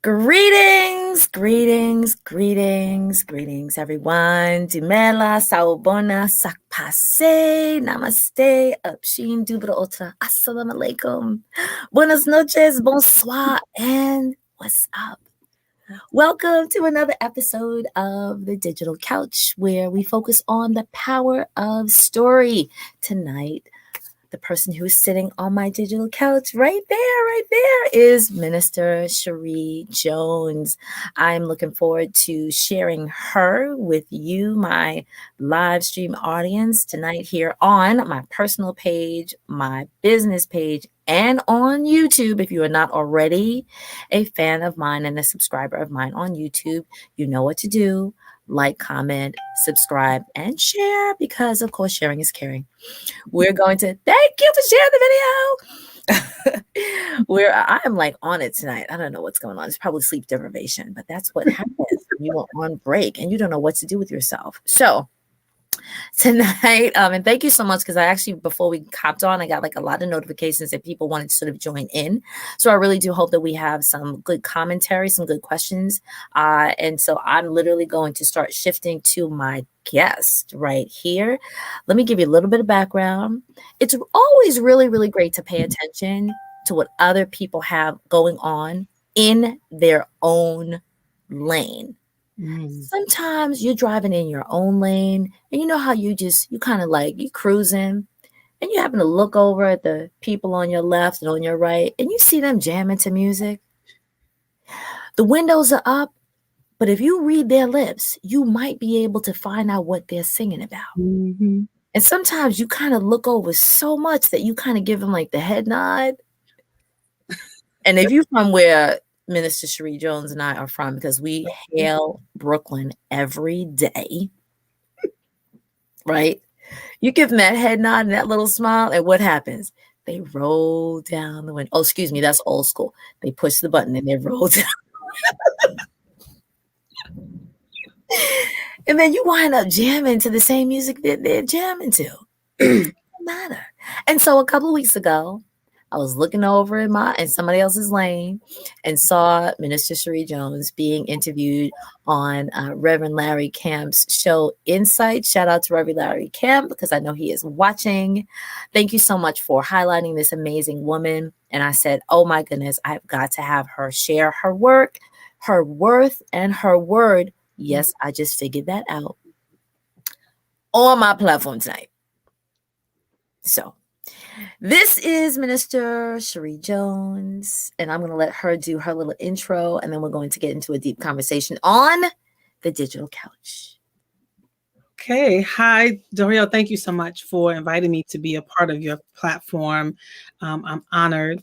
Greetings, everyone. Dumela, saubona, sakpase, namaste, upshin, dubra otra, assalamu alaikum. Buenas noches, bonsoir, and what's up? Welcome to another episode of The Digital Couch, where we focus on the power of story. Tonight, the person who's sitting on my digital couch right there is Minister Shree Jones. I'm looking forward to sharing her with you, my live stream audience, tonight here on my personal page, my business page, and on YouTube. If you are not already a fan of mine and a subscriber of mine on YouTube, you know what to do. Like, comment, subscribe, and share, because of course sharing is caring. We're going to thank you for sharing the video. I am like on it tonight. I don't know what's going on. It's probably sleep deprivation, but that's what happens when you are on break and you don't know what to do with yourself. So tonight, and thank you so much, because I actually, before we hopped on, I got like a lot of notifications that people wanted to sort of join in. So I really do hope that we have some good commentary, some good questions. And so I'm literally going to start shifting to my guest right here. Let me give you a little bit of background. It's always really, really great to pay attention to what other people have going on in their own lane. Sometimes you're driving in your own lane and you know how you kind of like you cruising and you happen to look over at the people on your left and on your right and you see them jamming to music. The windows are up, but if you read their lips, you might be able to find out what they're singing about. And sometimes you kind of look over so much that you kind of give them like the head nod. And if you're from where Minister Shree Jones and I are from, because we hail Brooklyn every day, right? You give them that head nod and that little smile, and what happens? They roll down the window. Oh, excuse me, that's old school. They push the button and they roll down. And then you wind up jamming to the same music that they're jamming to. It doesn't matter. And so a couple of weeks ago, I was looking over in somebody else's lane and saw Minister Shree Jones being interviewed on Reverend Larry Camp's show Insight. Shout out to Reverend Larry Camp, because I know he is watching. Thank you so much for highlighting this amazing woman. And I said, oh my goodness, I've got to have her share her work, her worth, and her word. Yes, I just figured that out on my platform tonight. So this is Minister Shree Jones, and I'm going to let her do her little intro, and then we're going to get into a deep conversation on the digital couch. Okay. Hi, Doriel. Thank you so much for inviting me to be a part of your platform. I'm honored.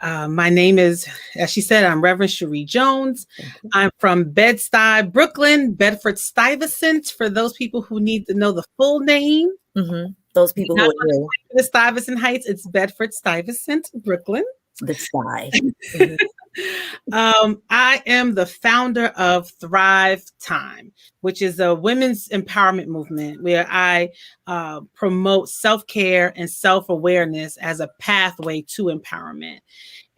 My name is, as she said, I'm Reverend Shree Jones. I'm from Bed-Stuy, Brooklyn, Bedford-Stuyvesant, for those people who need to know the full name. Those people who are new. The Stuyvesant Heights, it's Bedford-Stuyvesant, Brooklyn. The Sty. I am the founder of Thrive Time, which is a women's empowerment movement where I promote self-care and self-awareness as a pathway to empowerment.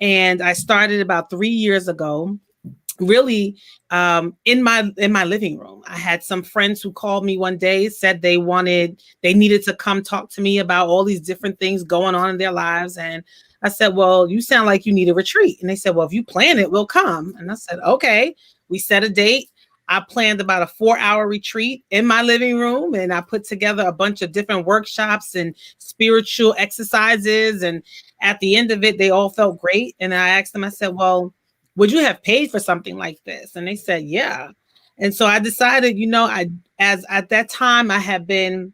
And I started about 3 years ago, really in my living room. I had some friends who called me one day, said they needed to come talk to me about all these different things going on in their lives. And I said, well, you sound like you need a retreat. And they said, well, if you plan it, we'll come. And I said, okay. We set a date. I planned about a 4-hour retreat in my living room, and I put together a bunch of different workshops and spiritual exercises. And at the end of it, they all felt great. And I asked them, I said, well, would you have paid for something like this? And they said, yeah. And so I decided, as at that time, I had been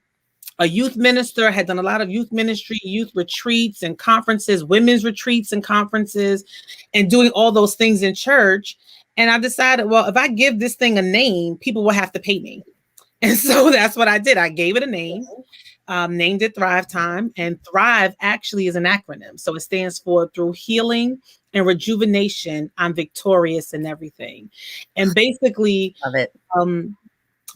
a youth minister, had done a lot of youth ministry, youth retreats and conferences, women's retreats and conferences, and doing all those things in church. And I decided, well, if I give this thing a name, people will have to pay me. And so that's what I did. I gave it a name, named it Thrive Time. And Thrive actually is an acronym. So it stands for Through Healing and Rejuvenation, I'm Victorious in Everything. And basically, Love it.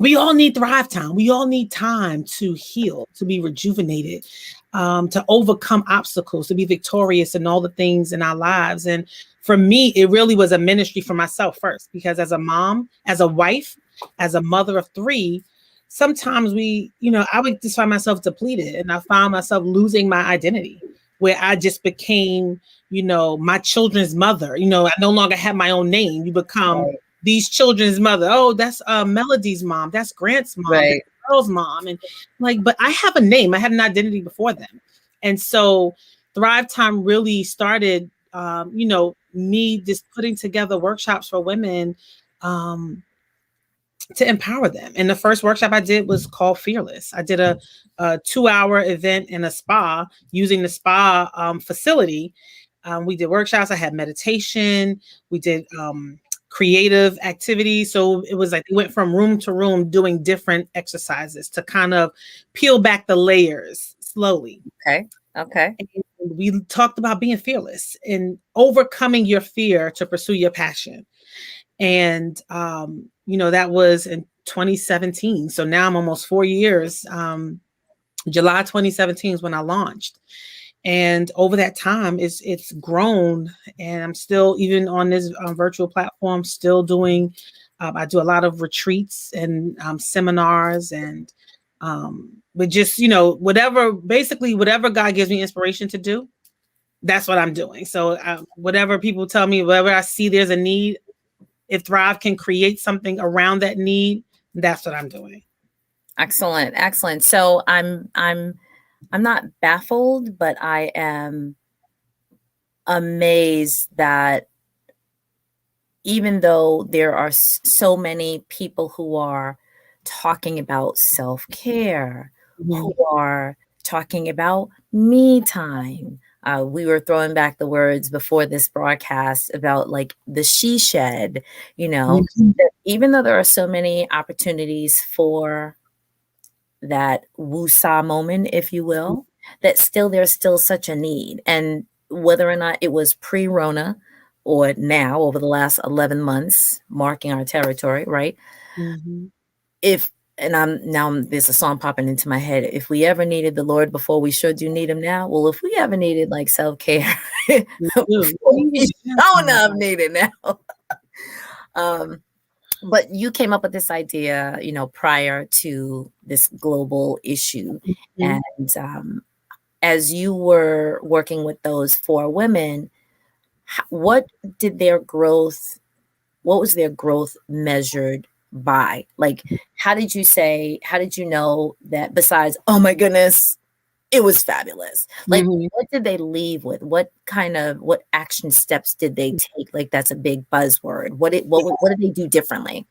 We all need Thrive Time. We all need time to heal, to be rejuvenated, to overcome obstacles, to be victorious in all the things in our lives. And for me, it really was a ministry for myself first, because as a mom, as a wife, as a mother of three, sometimes I would just find myself depleted, and I found myself losing my identity, where I just became, my children's mother. I no longer have my own name. You become these children's mother. Oh, that's Melody's mom. That's Grant's mom. That's Earl's mom. And but I have a name. I had an identity before them. And so Thrive Time really started, me just putting together workshops for women to empower them. And the first workshop I did was called Fearless. I did a 2-hour event in a spa, using the spa facility. We did workshops. I had meditation. We did creative activities. So it was like we went from room to room doing different exercises to kind of peel back the layers slowly. Okay. And we talked about being fearless and overcoming your fear to pursue your passion. And, that was in 2017. So now I'm almost 4 years. July 2017 is when I launched. And over that time, it's grown. And I'm still, even on this virtual platform, still doing, I do a lot of retreats and seminars, and but just, whatever God gives me inspiration to do, that's what I'm doing. So whatever people tell me, wherever I see there's a need, if Thrive can create something around that need, that's what I'm doing. Excellent. Excellent. So I'm not baffled, but I am amazed that even though there are so many people who are talking about self-care, who are talking about me time. We were throwing back the words before this broadcast about like the she shed, even though there are so many opportunities for that woo-saw moment, if you will, that there's still such a need. And whether or not it was pre-Rona or now over the last 11 months, marking our territory, right? There's a song popping into my head. If we ever needed the Lord before, we sure do need him now. Well, if we ever needed like self-care, we don't have needed now. But you came up with this idea, prior to this global issue. And as you were working with those 4 women, what was their growth measured by? Like, how did you know that besides, oh my goodness, it was fabulous? Like, what did they leave with? What action steps did they take? Like, that's a big buzzword. What did they do differently?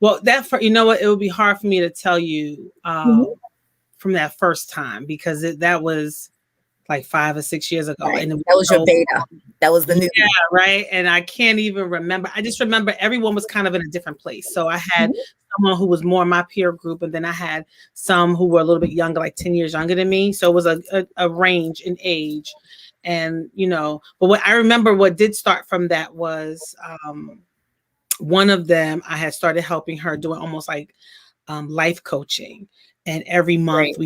Well, it would be hard for me to tell you from that first time, because that was like 5 or 6 years ago. Right. And that was your beta. That was the new. Yeah, right. And I can't even remember. I just remember everyone was kind of in a different place. So I had someone who was more in my peer group, and then I had some who were a little bit younger, like 10 years younger than me. So it was a range in age. And, but what I remember, what did start from that was one of them, I had started helping her doing almost like life coaching. And every month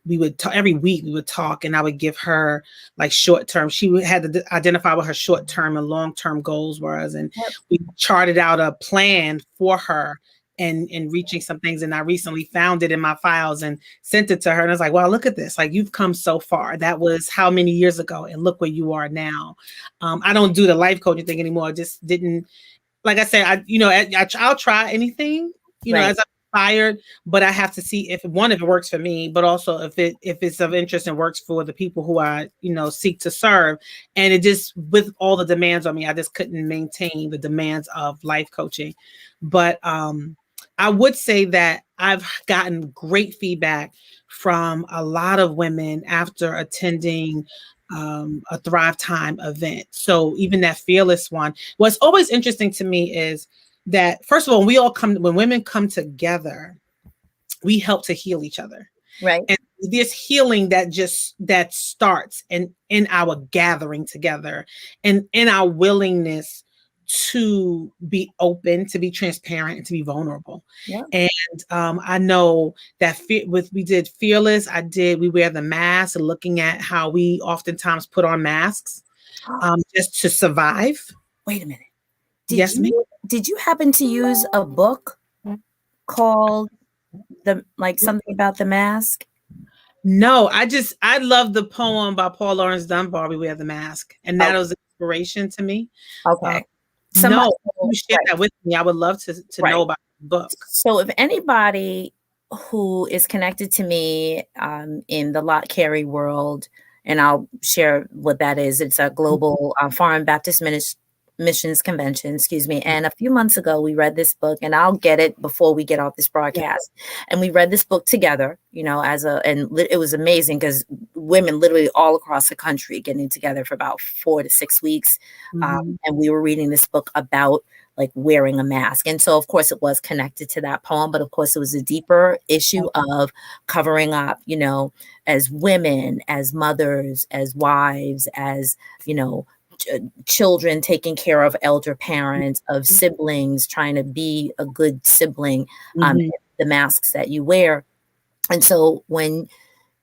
we would talk, every week we would talk, and I would give her like short term. She had to identify what her short term and long term goals was, and we charted out a plan for her and reaching some things. And I recently found it in my files and sent it to her, and I was like, "Wow, look at this! Like, you've come so far. That was how many years ago, and look where you are now." I don't do the life coaching thing anymore. I just didn't. Like I said, I'll try anything, as I'm inspired, but I have to see if it works for me, but also if it's of interest and works for the people who I, seek to serve. And it just, with all the demands on me, I just couldn't maintain the demands of life coaching. But I would say that I've gotten great feedback from a lot of women after attending a Thrive Time event. So even that Fearless one, what's always interesting to me is that, first of all, when women come together, we help to heal each other. Right. And this healing that starts in our gathering together and in our willingness to be open, to be transparent, and to be vulnerable. Yeah. And I know that we did Fearless. We wear the mask, and looking at how we oftentimes put on masks just to survive. Wait a minute. Yes, ma'am. Did you happen to use a book called something about the mask? No, I love the poem by Paul Laurence Dunbar, We Wear the Mask. And that Okay. was inspiration to me. Okay. No, you shared that with me. I would love to know about the book. So if anybody who is connected to me in the lot carry world, and I'll share what that is. It's a global foreign Baptist missions convention, excuse me. And a few months ago, we read this book, and I'll get it before we get off this broadcast. And we read this book together, you know, it was amazing because women literally all across the country getting together for about 4 to 6 weeks. And we were reading this book about like wearing a mask. And so, of course, it was connected to that poem, but of course, it was a deeper issue of covering up, you know, as women, as mothers, as wives, as, you know, children taking care of elder parents, of siblings, trying to be a good sibling, the masks that you wear. And so when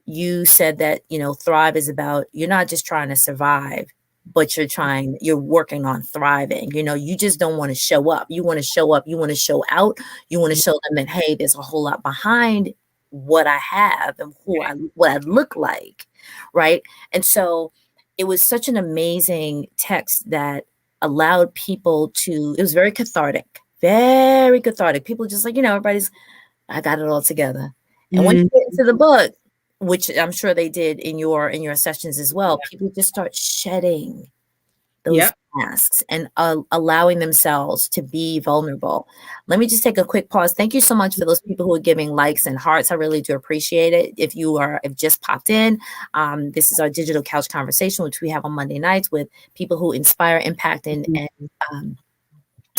you said that, you know, Thrive is about, you're not just trying to survive, but you're working on thriving. You know, you just don't want to show up. You want to show up. You want to show out. You want to show them that, hey, there's a whole lot behind what I have and what I look like. Right. And so it was such an amazing text that allowed people it was very cathartic, very cathartic. People just like, you know, I got it all together. And when you get into the book, which I'm sure they did in your sessions as well, people just start shedding those masks and allowing themselves to be vulnerable. Let me just take a quick pause. Thank you so much for those people who are giving likes and hearts. I really do appreciate it. If just popped in, this is our digital couch conversation, which we have on Monday nights with people who inspire, impact, and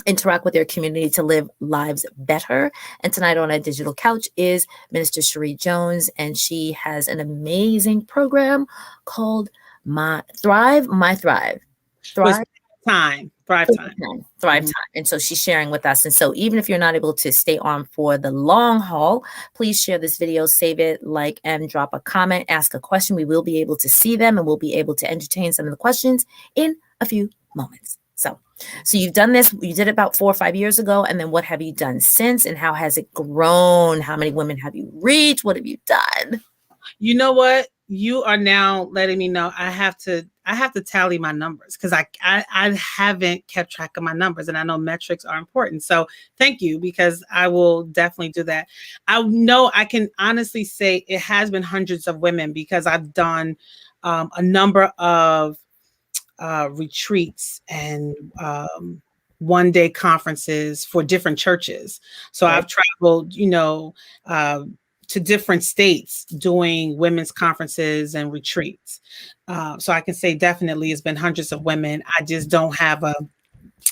interact with their community to live lives better. And tonight on our digital couch is Minister Shree Jones, and she has an amazing program called Thrive Time. And so she's sharing with us. And so even if you're not able to stay on for the long haul, please share this video, save it, like, and drop a comment, ask a question. We will be able to see them, and we'll be able to entertain some of the questions in a few moments. So you've done this, you did it about 4 or 5 years ago. And then what have you done since, and how has it grown? How many women have you reached? What have you done? You know what? You are now letting me know I have to tally my numbers, because I haven't kept track of my numbers, and I know metrics are important. So thank you, because I will definitely do that. I know I can honestly say it has been hundreds of women, because I've done a number of retreats and one-day conferences for different churches. So I've traveled, you know, to different states doing women's conferences and retreats. So I can say definitely it's been hundreds of women. I just don't have a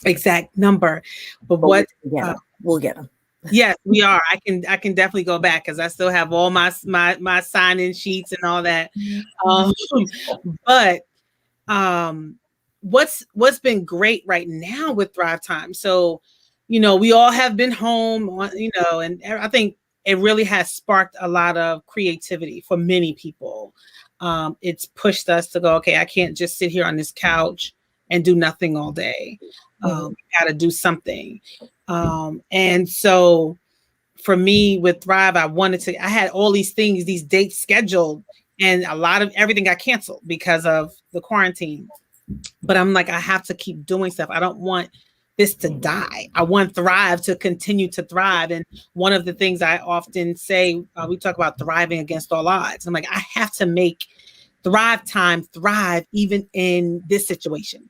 exact number, but we'll get them. Yes, we are. I can definitely go back, because I still have all my sign-in sheets and all that. But what's been great right now with Thrive Time. So, you know, we all have been home, you know, and I think it really has sparked a lot of creativity for many people. It's pushed us to go, okay, I can't just sit here on this couch and do nothing all day. Got to do something. And so for me with Thrive, I had all these things, these dates scheduled, and a lot of everything got canceled because of the quarantine. But I'm like, I have to keep doing stuff. I don't want this to die. I want Thrive to continue to thrive. And one of the things I often say, we talk about thriving against all odds. I'm like, I have to make Thrive Time thrive even in this situation.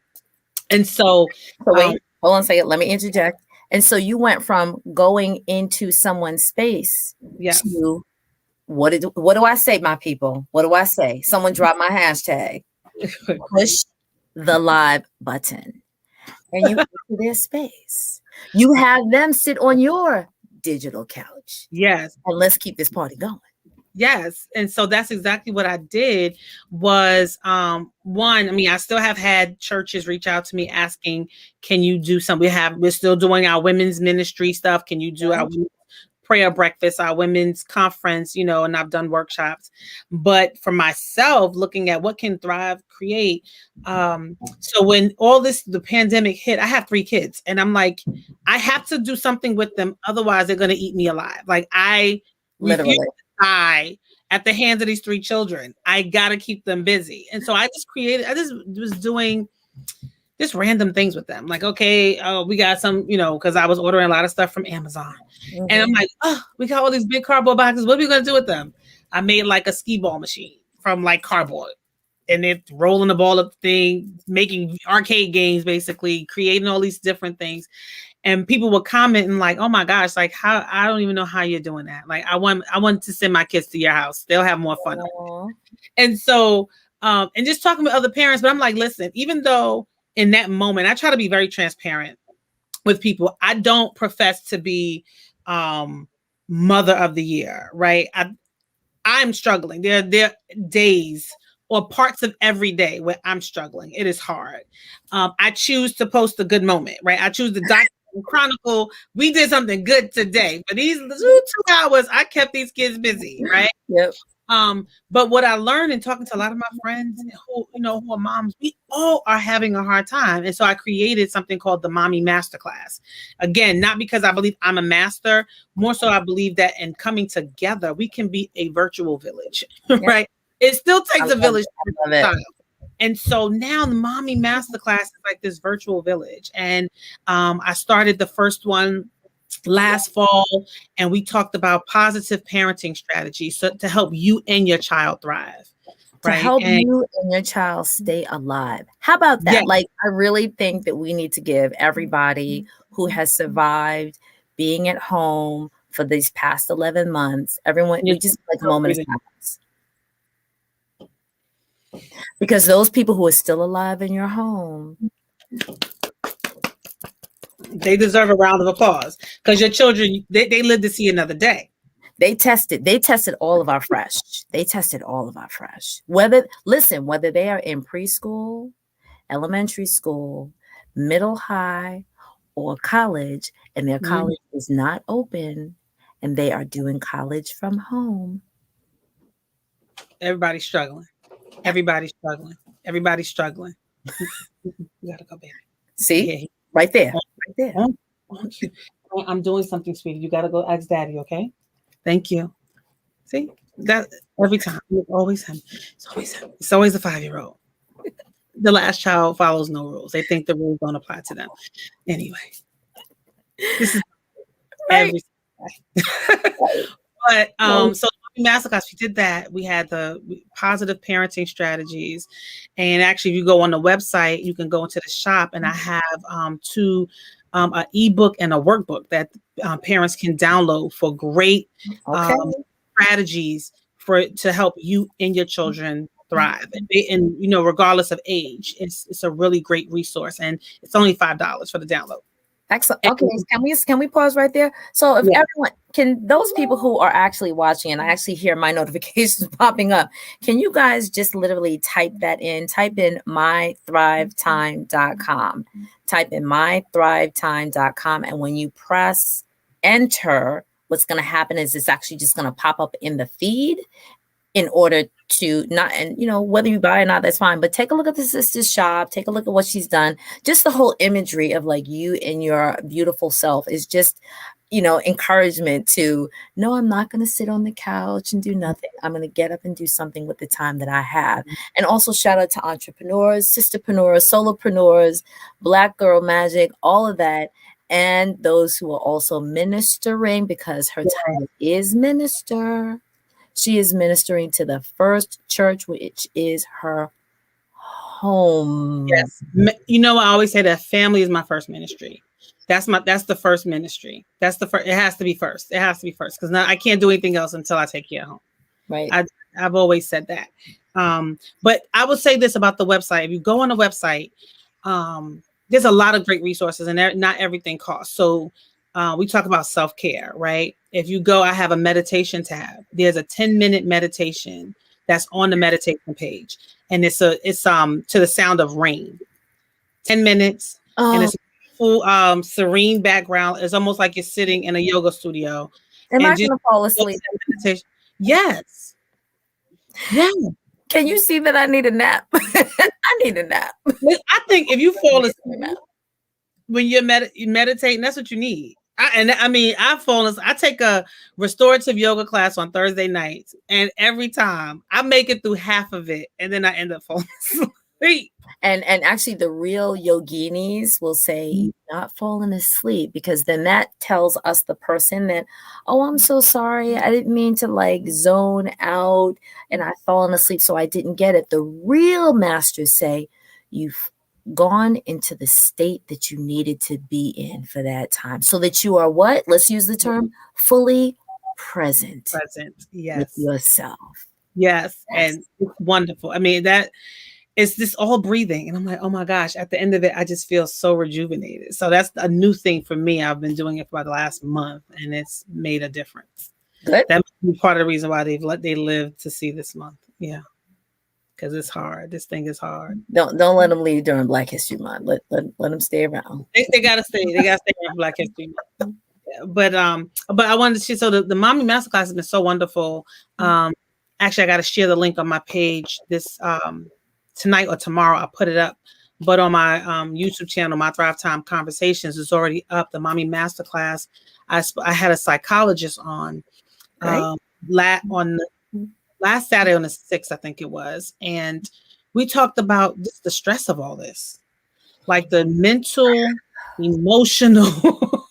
And so wait, hold on a second. Let me interject. And so you went from going into someone's space to what do I say, my people? What do I say? Someone dropped my hashtag. Push the live button. And you go to their space. You have them sit on your digital couch. Yes. And let's keep this party going. Yes. And so that's exactly what I did was, one, I mean, I still have had churches reach out to me asking, can you do something? We're still doing our women's ministry stuff. Can you do our prayer breakfast, our women's conference, you know, and I've done workshops. But for myself, looking at what can Thrive create. So when all this, the pandemic hit, I have 3 kids and I'm like, I have to do something with them. Otherwise they're going to eat me alive. Like I refuse to die at the hands of these 3 children. I got to keep them busy. And so I just was doing just random things with them. Like, okay, we got some, you know, because I was ordering a lot of stuff from Amazon. Mm-hmm. And I'm like, oh, we got all these big cardboard boxes. What are we going to do with them? I made like a skee ball machine from like cardboard. And it's rolling the ball up thing, making arcade games, basically, creating all these different things. And people were commenting like, oh my gosh, like how, I don't even know how you're doing that. Like I want to send my kids to your house. They'll have more fun. And so, and just talking with other parents, but I'm like, listen, even though in that moment, I try to be very transparent with people. I don't profess to be mother of the year, right? I'm struggling. There are days or parts of every day where I'm struggling. It is hard. I choose to post a good moment, right? I choose to chronicle. We did something good today, but these 2 hours, I kept these kids busy, right? Yep. But what I learned in talking to a lot of my friends who, you know, who are moms, we all are having a hard time. And so I created something called the Mommy Masterclass. Again, not because I believe I'm a master, more so I believe that in coming together, we can be a virtual village, right? It still takes a village. And so now the Mommy Masterclass is like this virtual village. And I started the first one last fall, and we talked about positive parenting strategies to help you and your child thrive. To help you and your child stay alive. How about that? Yeah. Like, I really think that we need to give everybody who has survived being at home for these past 11 months, everyone, we just like a moment of silence. Because those people who are still alive in your home, they deserve a round of applause because your children, they live to see another day. They tested all of our fresh. They tested all of our fresh. Whether they are in preschool, elementary school, middle, high, or college, and their college is not open, and they are doing college from home. Everybody's struggling. Everybody's struggling. Everybody's struggling. You gotta go, baby. See? Right there. Right there. I'm doing something, sweetie. You gotta go ask daddy, okay? Thank you. See? That every time. It's always him. It's always him. It's always a 5-year-old. The last child follows no rules. They think the rules don't apply to them. Anyway. This is every But so Masterclass, we did that. We had the positive parenting strategies, and actually, if you go on the website, you can go into the shop, and I have 2 an ebook and a workbook that parents can download for great strategies to help you and your children thrive, and you know, regardless of age. It's a really great resource, and it's only $5 for the download. Excellent. Okay, can we pause right there? So if everyone can, those people who are actually watching, and I actually hear my notifications popping up, can you guys just literally type in mythrivetime.com. Type in mythrivetime.com, and when you press enter, what's going to happen is it's actually just going to pop up in the feed in order to not, and you know, whether you buy or not, that's fine. But take a look at the sister's shop. Take a look at what she's done. Just the whole imagery of like you and your beautiful self is just, you know, encouragement to, no, I'm not going to sit on the couch and do nothing. I'm going to get up and do something with the time that I have. And also shout out to entrepreneurs, sisterpreneurs, solopreneurs, Black Girl Magic, all of that. And those who are also ministering, because her title is minister. She is ministering to the first church, which is her home. Yes. You know, I always say that family is my first ministry. That's the first ministry. That's the first. It has to be first. It has to be first, because I can't do anything else until I take you home. Right. I've always said that. But I will say this about the website. If you go on the website, there's a lot of great resources, and not everything costs. So we talk about self-care, right? If you go, I have a meditation tab. There's a 10-minute meditation that's on the meditation page, and it's to the sound of rain. 10 minutes, and it's full serene background. It's almost like you're sitting in a yoga studio, Am and I just going to fall focus asleep? on meditation. Yes. Yeah. Can you see that I need a nap? I need a nap. I think if you fall I need a asleep nap. when you're meditating, that's what you need. I mean, I've fallen. I take a restorative yoga class on Thursday nights, and every time I make it through half of it, and then I end up falling asleep. And actually, the real yoginis will say you're not falling asleep, because then that tells us, the person, that, oh, I'm so sorry, I didn't mean to like zone out and I've fallen asleep, so I didn't get it. The real masters say you've gone into the state that you needed to be in for that time, so that you are what? Let's use the term fully present with Yes, yourself. yes, Yes. and it's wonderful. I mean, that it's this all breathing, and I'm like, oh my gosh! At the end of it, I just feel so rejuvenated. So that's a new thing for me. I've been doing it for the last month, and it's made a difference. Good. That might be part of the reason why they live to see this month. Yeah, because it's hard. This thing is hard. Don't let them leave during Black History Month. Let them stay around. They gotta stay. They gotta stay around Black History Month. But I wanted to share. So the mommy masterclass has been so wonderful. Actually, I got to share the link on my page this tonight or tomorrow. I'll put it up. But on my YouTube channel, my Thrive Time Conversations is already up. The mommy masterclass. I had a psychologist on on last Saturday on the 6th, I think it was, and we talked about just the stress of all this, like the mental, emotional,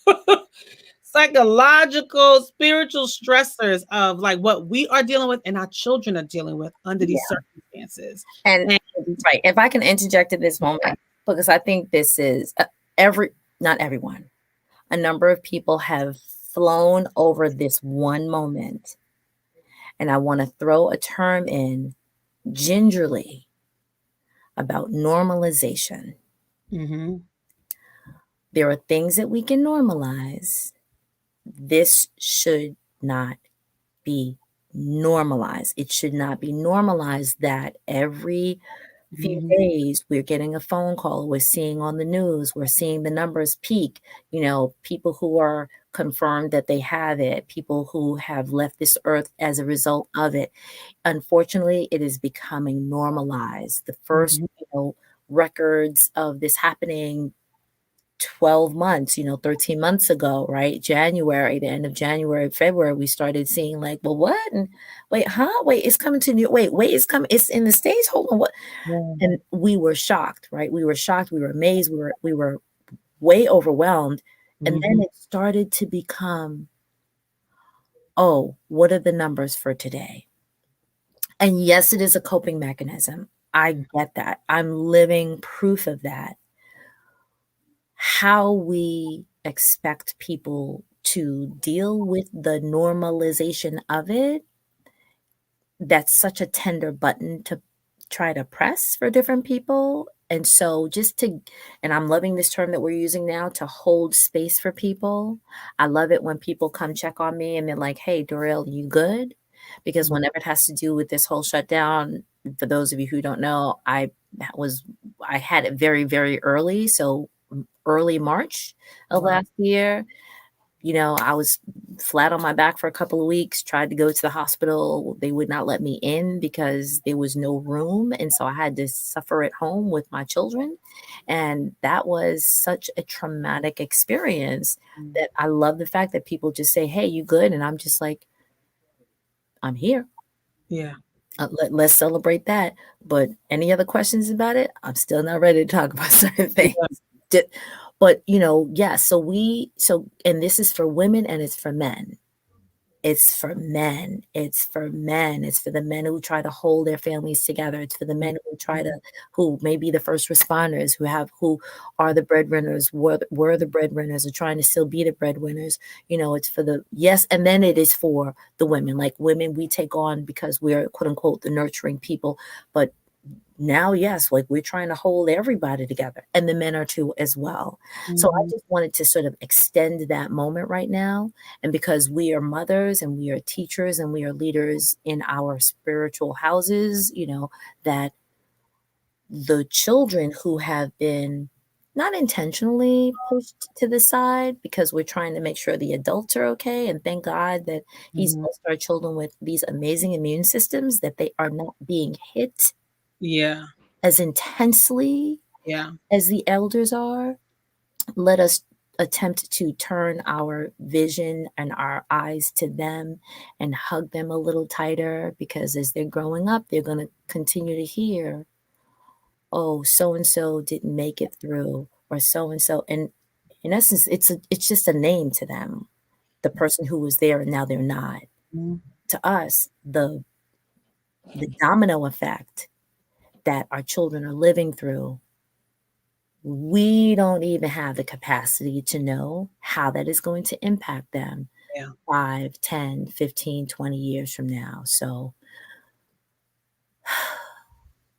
psychological, spiritual stressors of like what we are dealing with and our children are dealing with under these circumstances. And right, if I can interject at this moment, because I think this is not everyone, a number of people have flown over this one moment, and I want to throw a term in gingerly about normalization. Mm-hmm. There are things that we can normalize. This should not be normalized. It should not be normalized that every few days we're getting a phone call, we're seeing on the news, we're seeing the numbers peak, people who are confirmed that they have it, people who have left this earth as a result of it. Unfortunately, it is becoming normalized. The first records of this happening 12 months, 13 months ago, right? January, the end of January, February, we started seeing like, well, what? And wait, it's coming to New York. Wait, it's coming. It's in the States. Hold on. What? Yeah. And we were shocked, right? We were shocked. We were amazed. We were way overwhelmed. And then it started to become, oh, what are the numbers for today? And yes, it is a coping mechanism. I get that. I'm living proof of that. How we expect people to deal with the normalization of it, that's such a tender button to try to press for different people. And so and I'm loving this term that we're using now, to hold space for people. I love it when people come check on me and they're like, hey, Dorel, you good? Because whenever it has to do with this whole shutdown, for those of you who don't know, I had it very, very early. So early March of last year, I was flat on my back for a couple of weeks, tried to go to the hospital. They would not let me in because there was no room. And so I had to suffer at home with my children. And that was such a traumatic experience that I love the fact that people just say, hey, you good? And I'm just like, I'm here. Yeah. Let's celebrate that. But any other questions about it? I'm still not ready to talk about certain things. Yeah. But, and this is for women and it's for men. It's for men. It's for men. It's for the men who try to hold their families together. It's for the men who may be the first responders, who are the breadwinners, were the breadwinners, or trying to still be the breadwinners. It's for and then it is for the women. Like women, we take on because we're quote unquote the nurturing people, but now, yes, like we're trying to hold everybody together, and the men are too as well. So I just wanted to sort of extend that moment right now. And because we are mothers and we are teachers and we are leaders in our spiritual houses, that the children who have been not intentionally pushed to the side because we're trying to make sure the adults are okay. And thank God that He's blessed our children with these amazing immune systems that they are not being hit Yeah. as intensely Yeah. as the elders are. Let us attempt to turn our vision and our eyes to them and hug them a little tighter, because as they're growing up, they're going to continue to hear, oh, so and so didn't make it through, or so and so. And in essence, it's just a name to them, the person who was there and now they're not. Mhm. To us, the domino effect that our children are living through, we don't even have the capacity to know how that is going to impact them Yeah. 5, 10, 15, 20 years from now. So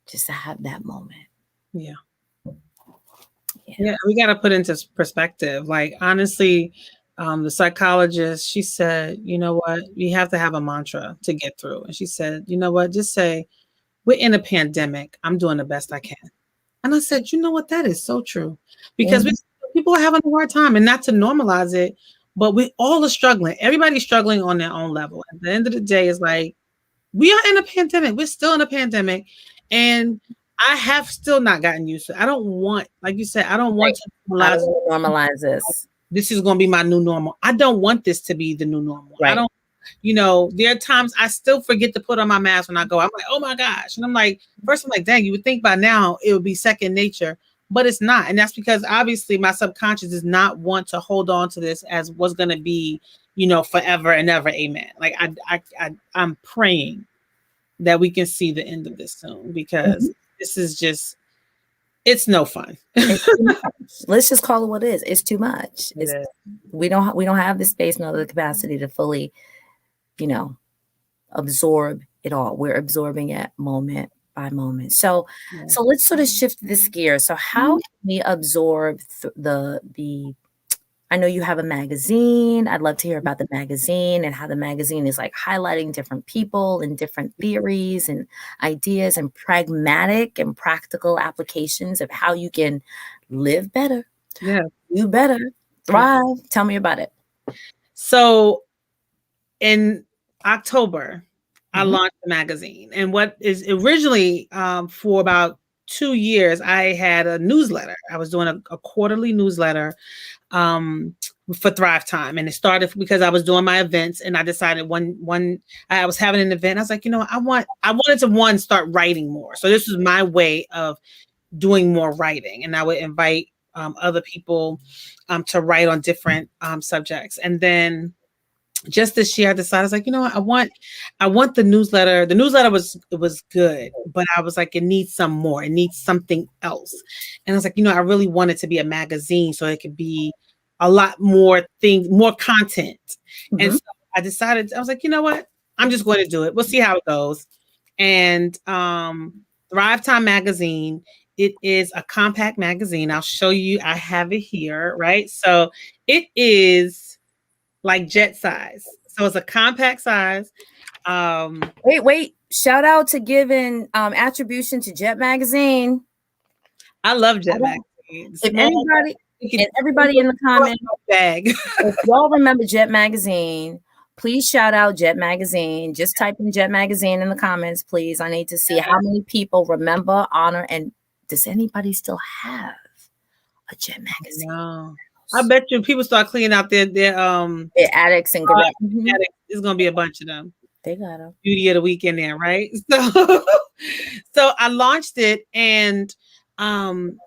just to have that moment. Yeah. Yeah. Yeah, we got to put into perspective. Like, honestly, the psychologist, she said, you know what, we have to have a mantra to get through. And she said, you know what, just say, we're in a pandemic. I'm doing the best I can. And I said, you know what, that is so true. Because Mhm. people are having a hard time, and not to normalize it, but we all are struggling. Everybody's struggling on their own level. At the end of the day, it's like, we are in a pandemic. We're still in a pandemic. And I have still not gotten used to it. I don't want, like you said, I don't want Right. to I don't normalize. want to normalize this. This is going to be my new normal. I don't want this to be the new normal. I Right. don't, there are times I still forget to put on my mask when I go. I'm like, oh my gosh. And I'm like, first I'm like, dang, you would think by now it would be second nature, but it's not. And that's because obviously my subconscious does not want to hold on to this as what's going to be, forever and ever. Amen. Like I'm praying that we can see the end of this soon, because Mhm. this is just, it's no fun. It's too much. Let's just call it what it is. It's too much. It is. We don't have the space nor the capacity to fully, absorb it all. We're absorbing it moment by moment. So Yeah. so let's sort of shift this gear. So how can we absorb the I know you have a magazine. I'd love to hear about the magazine and how the magazine is like highlighting different people and different theories and ideas and pragmatic and practical applications of how you can live better, Yeah. do better, thrive. Tell me about it. So in October, I Mhm. launched the magazine. And what is originally, for about 2 years, I had a newsletter. I was doing a quarterly newsletter, for Thrive Time. And it started because I was doing my events, and I decided one I was having an event. I was like, I wanted to start writing more. So this was my way of doing more writing. And I would invite other people to write on different subjects. And then just this year I decided, I was like, what, I want the newsletter. The newsletter was good, but I was like, it needs some more. It needs something else. And I was like, I really want it to be a magazine so it could be a lot more things, more content. And Mhm. so I decided, I was like, you know what? I'm just going to do it. We'll see how it goes. And Thrive Time magazine, it is a compact magazine. I'll show you. I have it here, right? So it is like jet size. So it's a compact size. Wait. Shout out to giving attribution to Jet Magazine. I love Jet Magazine. If Small, anybody and everybody in the comments, bag. if y'all remember Jet Magazine, please shout out Jet Magazine. Just type in Jet Magazine in the comments, please. I need to see how many people remember, honor, and does anybody still have a Jet Magazine? No. I bet you people start cleaning out their addicts and garage. It's gonna be a bunch of them. They got them. Beauty of the week in there, right? So I launched it, and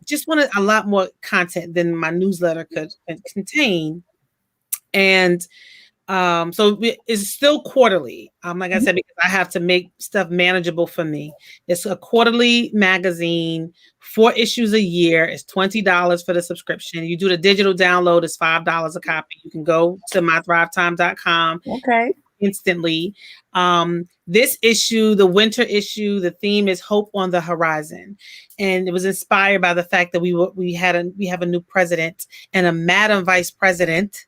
just wanted a lot more content than my newsletter could contain. And so it's still quarterly. Like I said, because I have to make stuff manageable for me. It's a quarterly magazine, 4 issues a year. It's $20 for the subscription. You do the digital download, it's $5 a copy. You can go to mythrivetime.com. Okay. Instantly. This issue, the winter issue, the theme is hope on the horizon. And it was inspired by the fact that we have a new president and a madam vice president,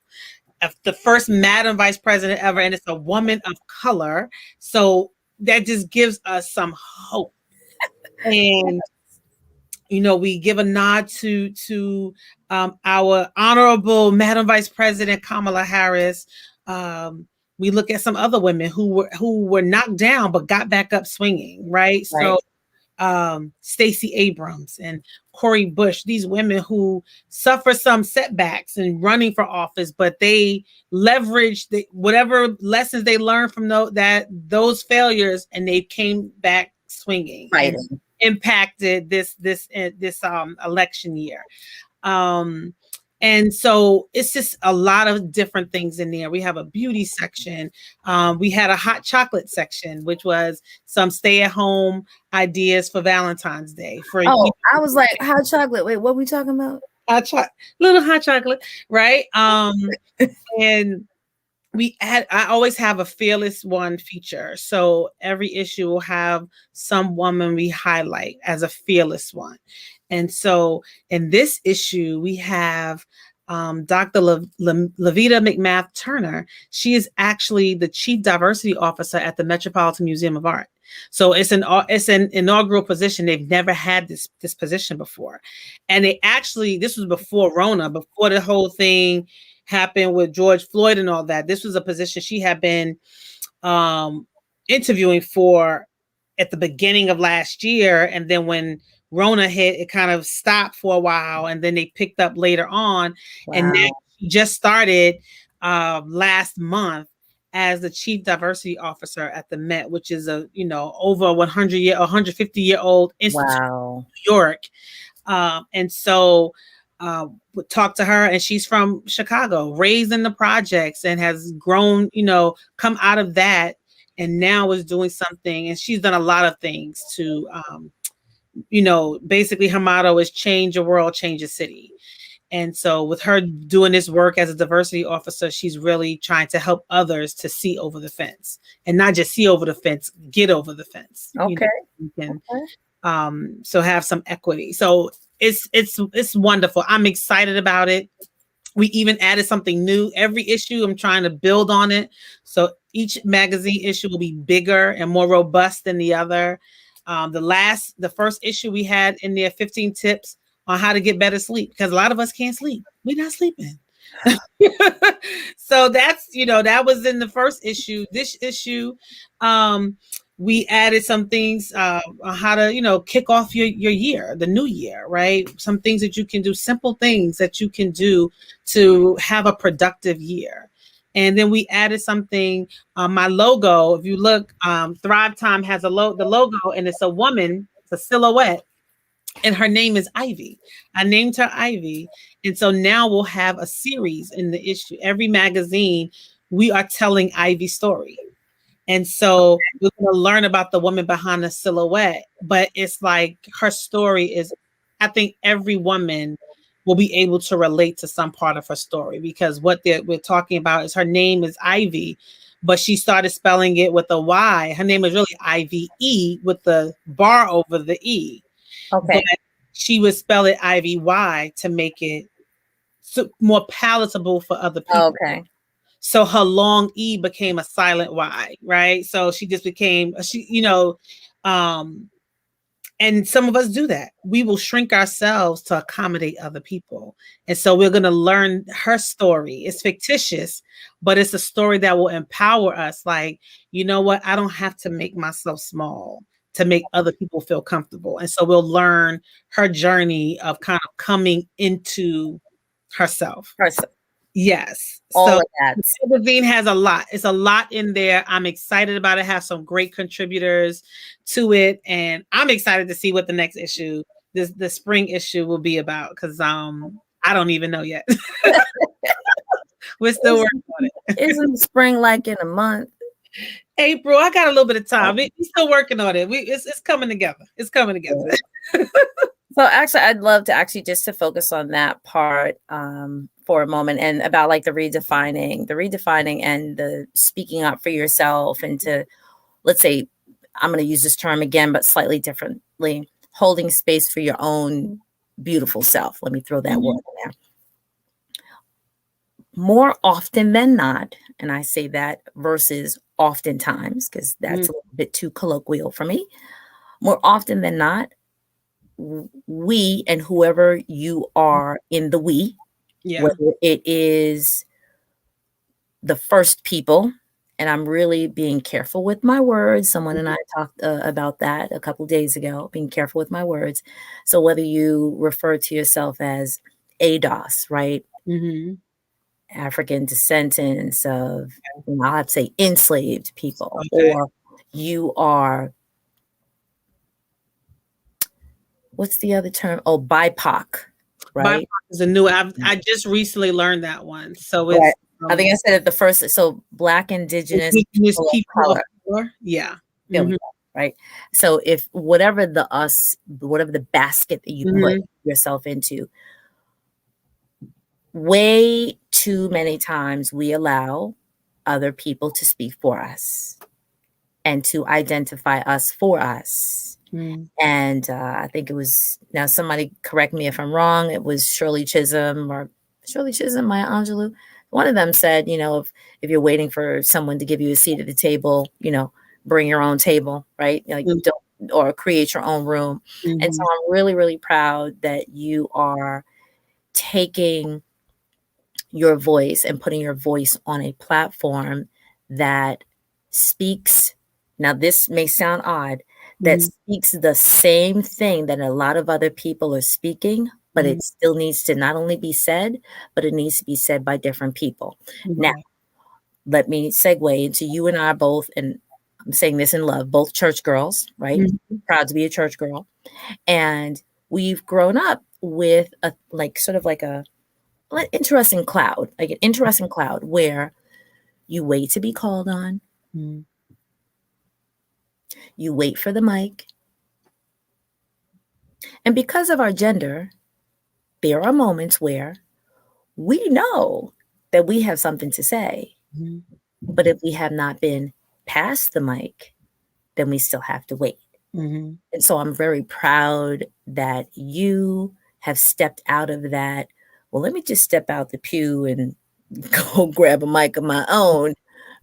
the first madam vice president ever, and it's a woman of color. So that just gives us some hope. And We give a nod to our honorable Madam Vice President Kamala Harris. We look at some other women who were knocked down but got back up swinging, right? Right. So Stacey Abrams and Cori Bush, these women who suffer some setbacks in running for office, but they leveraged whatever lessons they learned from those failures, and they came back swinging and impacted this election year. And so it's just a lot of different things in there. We have a beauty section. We had a hot chocolate section, which was some stay-at-home ideas for Valentine's Day. I was like, hot chocolate. Wait, what are we talking about? Little hot chocolate, right? And I always have a fearless one feature. So every issue will have some woman we highlight as a fearless one. And so in this issue, we have Dr. Levita McMath Turner. She is actually the Chief Diversity Officer at the Metropolitan Museum of Art. So it's an inaugural position. They've never had this position before. And this was before Rona, before the whole thing happened with George Floyd and all that. This was a position she had been interviewing for at the beginning of last year. And then when Rona hit, it kind of stopped for a while, and then they picked up later on. Wow. And now she just started last month as the Chief Diversity Officer at the Met, which is over 150-year-old institute in New York. And so would talk to her, and she's from Chicago, raised in the projects, and has grown, come out of that, and now is doing something. And she's done a lot of things to basically her motto is change a world, change a city. And so with her doing this work as a diversity officer, she's really trying to help others to see over the fence, and not just see over the fence, get over the fence. Okay. So have some equity. So it's wonderful. I'm excited about it. We even added something new. Every issue, I'm trying to build on it. So each magazine issue will be bigger and more robust than the other. The first issue we had in there, 15 tips on how to get better sleep, because a lot of us can't sleep. We're not sleeping. So that's, that was in the first issue. This issue, we added some things on how to, kick off your year, the new year, right? Some things that you can do, simple things that you can do to have a productive year. And then we added something, my logo, if you look, Thrive Time has the logo, and it's a woman, it's a silhouette, and her name is Ivy. I named her Ivy. And so now we'll have a series in the issue. Every magazine, we are telling Ivy's story. And so we're going to learn about the woman behind the silhouette, but it's like her story is, I think every woman will be able to relate to some part of her story, because what we're talking about is her name is Ivy, but she started spelling it with a Y. Her name is really Ive with the bar over the E. Okay. But she would spell it Ivy to make it more palatable for other people. Okay. So her long E became a silent Y, right? So she just became, and some of us do that. We will shrink ourselves to accommodate other people. And so we're going to learn her story. It's fictitious, but it's a story that will empower us. Like, you know what? I don't have to make myself small to make other people feel comfortable. And so we'll learn her journey of kind of coming into herself. Yes. All of that. The magazine has a lot. It's a lot in there. I'm excited about it. Have some great contributors to it. And I'm excited to see what the next issue, the spring issue, will be about, because I don't even know yet. We're still working on it. Isn't spring like in a month? April. I got a little bit of time. We're still working on it. It's coming together. It's coming together. So actually, I'd love to just to focus on that part for a moment, and about like the redefining and the speaking up for yourself, and to, let's say, I'm going to use this term again, but slightly differently, holding space for your own beautiful self. Let me throw that word in there. More often than not, and I say that versus oftentimes, because that's a little bit too colloquial for me. More often than not, we and whoever you are in the we, Yeah. whether it is the first people, and I'm really being careful with my words. Someone and I talked about that a couple days ago, being careful with my words. So whether you refer to yourself as ADOS, right? Mm-hmm. African descendants of, I'll have to say enslaved people, Okay. or you are, what's the other term? Oh, BIPOC, BIPOC right? is a new. I just recently learned that one. So Right. it's I think I said it the first. So Black, Indigenous, indigenous people of people of color. color. Yeah. There we Mm-hmm. go. Right. So if whatever the basket that you put Mm-hmm. yourself into, way too many times we allow other people to speak for us and to identify us for us. Mm-hmm. And I think it was, now somebody correct me if I'm wrong, it was Shirley Chisholm, Maya Angelou. One of them said, if you're waiting for someone to give you a seat at the table, bring your own table, right? Like, don't, or create your own room. And so Mm-hmm. I'm really, really proud that you are taking your voice and putting your voice on a platform that speaks. Now, this may sound odd, that Mm-hmm. speaks the same thing that a lot of other people are speaking, but Mm-hmm. it still needs to not only be said, but it needs to be said by different people. Now, Okay. let me segue into you and I both, and I'm saying this in love, both church girls, right? Mm-hmm. Proud to be a church girl. And we've grown up with a, like, sort of like a, like an interesting cloud where you wait to be called on, Mm-hmm. you wait for the mic. And because of our gender, there are moments where we know that we have something to say. But if we have not been past the mic, then we still have to wait. Mm-hmm. And so I'm very proud that you have stepped out of that. Well, let me just step out the pew and go grab a mic of my own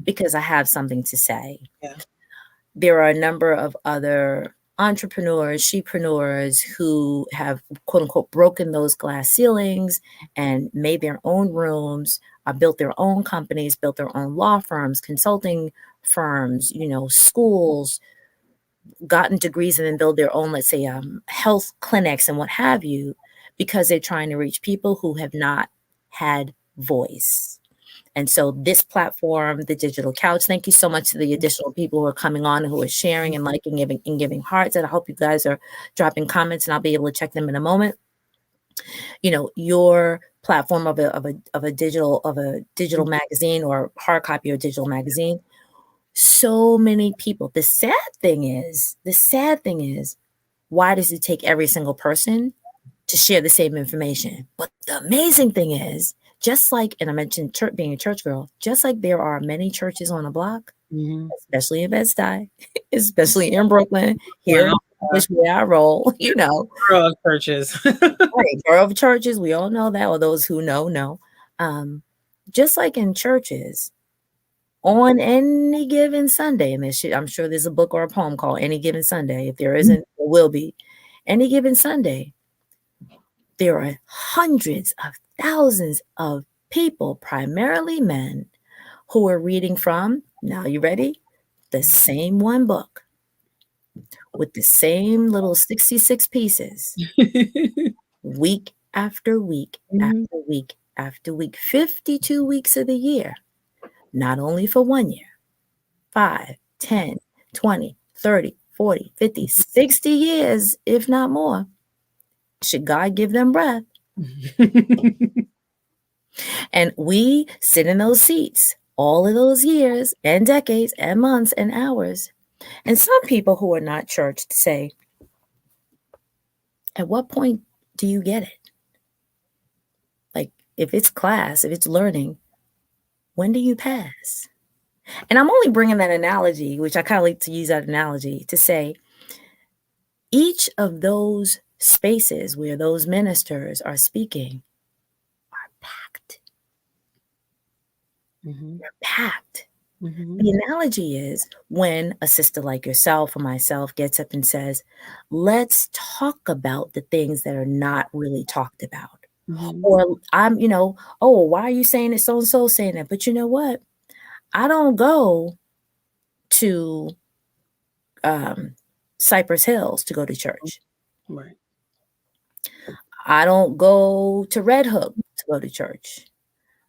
because I have something to say. Yeah. There are a number of other entrepreneurs, shepreneurs who have, quote unquote, broken those glass ceilings and made their own rooms, built their own companies, built their own law firms, consulting firms, schools, gotten degrees, and then build their own, let's say, health clinics and what have you, because they're trying to reach people who have not had voice. And so this platform, the Digital Couch, thank you so much to the additional people who are coming on and who are sharing and liking and giving hearts. And I hope you guys are dropping comments, and I'll be able to check them in a moment. Your platform of a digital magazine, or hard copy or digital magazine. So many people. The sad thing is, why does it take every single person to share the same information? But the amazing thing is, just like, and I mentioned being a church girl, just like there are many churches on the block, Mm-hmm. especially in Bed-Stuy, especially in Brooklyn, here in Well, where I roll, girl of churches. right, borough of churches, we all know that, or those who know. Just like in churches, on any given Sunday, and I'm sure there's a book or a poem called Any Given Sunday. If there isn't, there will be. Any given Sunday, there are hundreds of thousands of people, primarily men, who are reading from, now you ready? The same one book with the same little 66 pieces, week after week Mhm. after week after week, 52 weeks of the year, not only for 1 year, 5, 10, 20, 30, 40, 50, 60 years, if not more. Should God give them breath? And we sit in those seats all of those years and decades and months and hours. And some people who are not churched say, at what point do you get it? Like, if it's class, if it's learning, when do you pass? And I'm only bringing that analogy, which I kind of like to use that analogy to say, each of those spaces where those ministers are speaking are packed. Mhm. They're packed. Mm-hmm. The analogy is when a sister like yourself or myself gets up and says, let's talk about the things that are not really talked about. Mm-hmm. Or oh, why are you saying it? So and so saying that. But you know what? I don't go to Cypress Hills to go to church. Right. I don't go to Red Hook to go to church.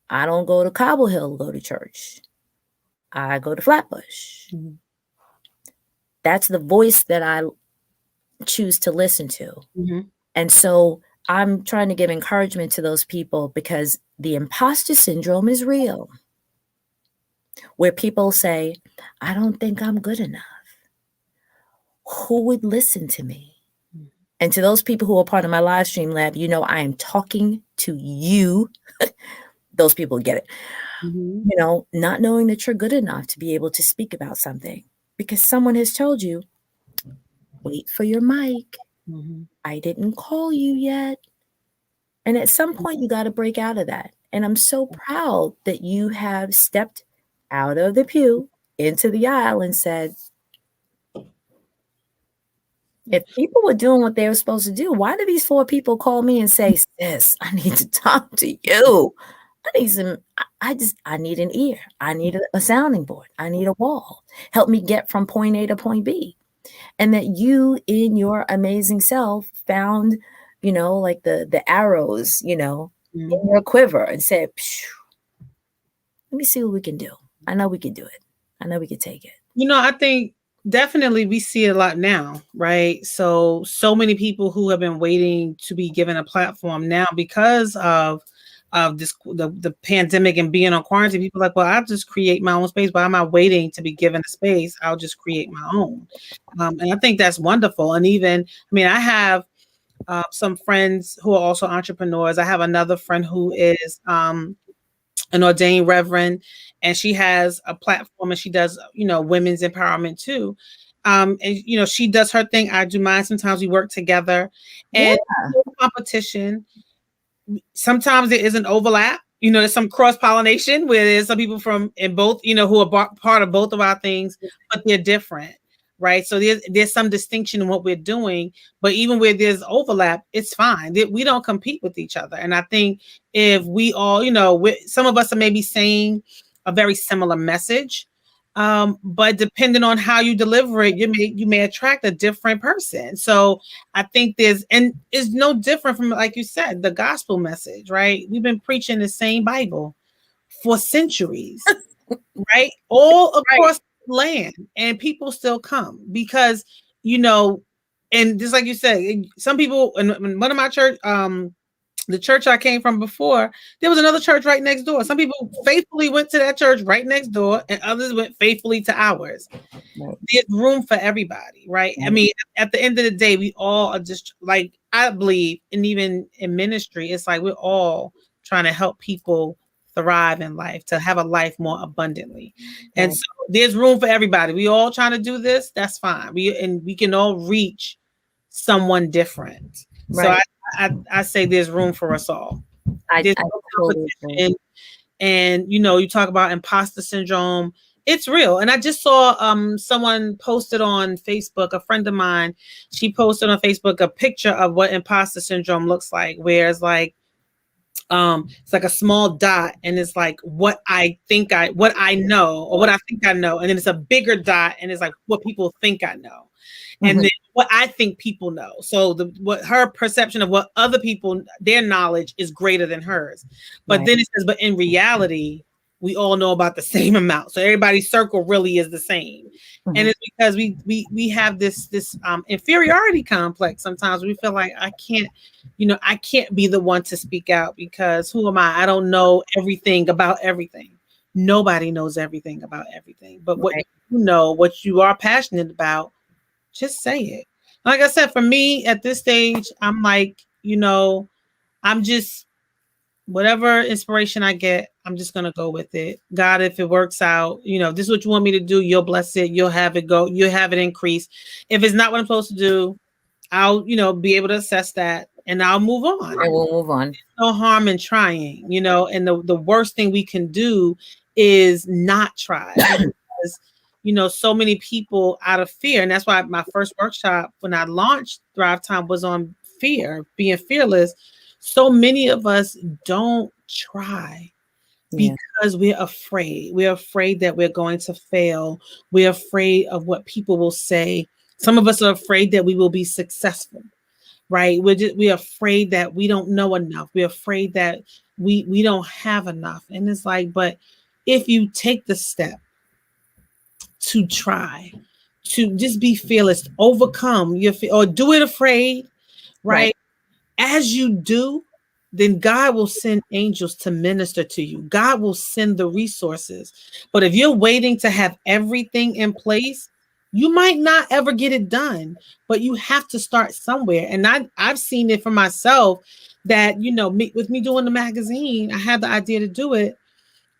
I don't go to Cobble Hill to go to church. I go to Flatbush. Mm-hmm. That's the voice that I choose to listen to. Mm-hmm. And so I'm trying to give encouragement to those people because the imposter syndrome is real, where people say, I don't think I'm good enough. Who would listen to me? And to those people who are part of my live stream lab, I am talking to you. Those people get it. Mm-hmm. Not knowing that you're good enough to be able to speak about something because someone has told you, wait for your mic. Mm-hmm. I didn't call you yet. And at some point, you got to break out of that. And I'm so proud that you have stepped out of the pew into the aisle and said, if people were doing what they were supposed to do, why do these 4 people call me and say, sis, I need to talk to you? I need some, I need an ear. I need a sounding board. I need a wall. Help me get from point A to point B. And that you in your amazing self found, like the arrows, in your quiver and said, let me see what we can do. I know we can do it. I know we can take it. I think definitely we see it a lot now, right? So many people who have been waiting to be given a platform now because of this the pandemic and being on quarantine. People are like, well, I'll just create my own space. Why am I waiting to be given a space? I'll just create my own. And I think that's wonderful. And even, I mean, I have some friends who are also entrepreneurs. I have another friend who is an ordained reverend, and she has a platform and she does, women's empowerment too. And she does her thing, I do mine. Sometimes we work together, Yeah. and no competition. Sometimes there is an overlap. There's some cross pollination where there's some people from in both, who are part of both of our things, but they're different, right? So there's some distinction in what we're doing, but even where there's overlap, it's fine. We don't compete with each other. And I think if we all, some of us are maybe saying a very similar message, but depending on how you deliver it, you may attract a different person. So I think it's no different from, like you said, the gospel message, right? We've been preaching the same Bible for centuries, right? All Right. across the land, and people still come because, and just like you said, some people, in one of my church, the church I came from before, there was another church right next door. Some people faithfully went to that church right next door, and others went faithfully to ours. Right. There's room for everybody, right? I mean, at the end of the day, we all are just like, I believe, and even in ministry, it's like we're all trying to help people thrive in life, to have a life more abundantly. And Right. so there's room for everybody. We all trying to do this, that's fine. We can all reach someone different. So Right. I say there's room for us all. I There's I no totally agree. competition. And you talk about imposter syndrome. It's real. And I just saw someone posted on Facebook, a friend of mine, she posted on Facebook a picture of what imposter syndrome looks like, where it's like a small dot, and it's like what I know, or what I think I know, and then it's a bigger dot, and it's like what people think I know, and Mhm. then what I think people know. So what her perception of what other people, their knowledge is greater than hers. But Right. then it says, but in reality, we all know about the same amount. So everybody's circle really is the same. And Mhm. it's because we have this inferiority complex. Sometimes we feel like I can't be the one to speak out because who am I? I don't know everything about everything. Nobody knows everything about everything. But what Right. you know, what you are passionate about, just say it. Like I said, for me at this stage, I'm like, I'm just whatever inspiration I get, I'm just gonna go with it. God, if it works out, this is what you want me to do, you'll bless it, you'll have it go, you'll have it increase. If it's not what I'm supposed to do, I'll, be able to assess that and I'll move on. And we'll move on. No harm in trying, and the worst thing we can do is not try because, you know, so many people out of fear. And that's why my first workshop when I launched Thrive Time was on fear, being fearless. So many of us don't try Yeah. because we're afraid. We're afraid that we're going to fail. We're afraid of what people will say. Some of us are afraid that we will be successful, right? We're afraid that we don't know enough. We're afraid that we don't have enough. And it's like, but if you take the step to try, to just be fearless, overcome your fear, or do it afraid, Right. right? As you do, then God will send angels to minister to you. God will send the resources. But if you're waiting to have everything in place, you might not ever get it done, but you have to start somewhere. And I've seen it for myself that, you know, with me doing the magazine, I had the idea to do it.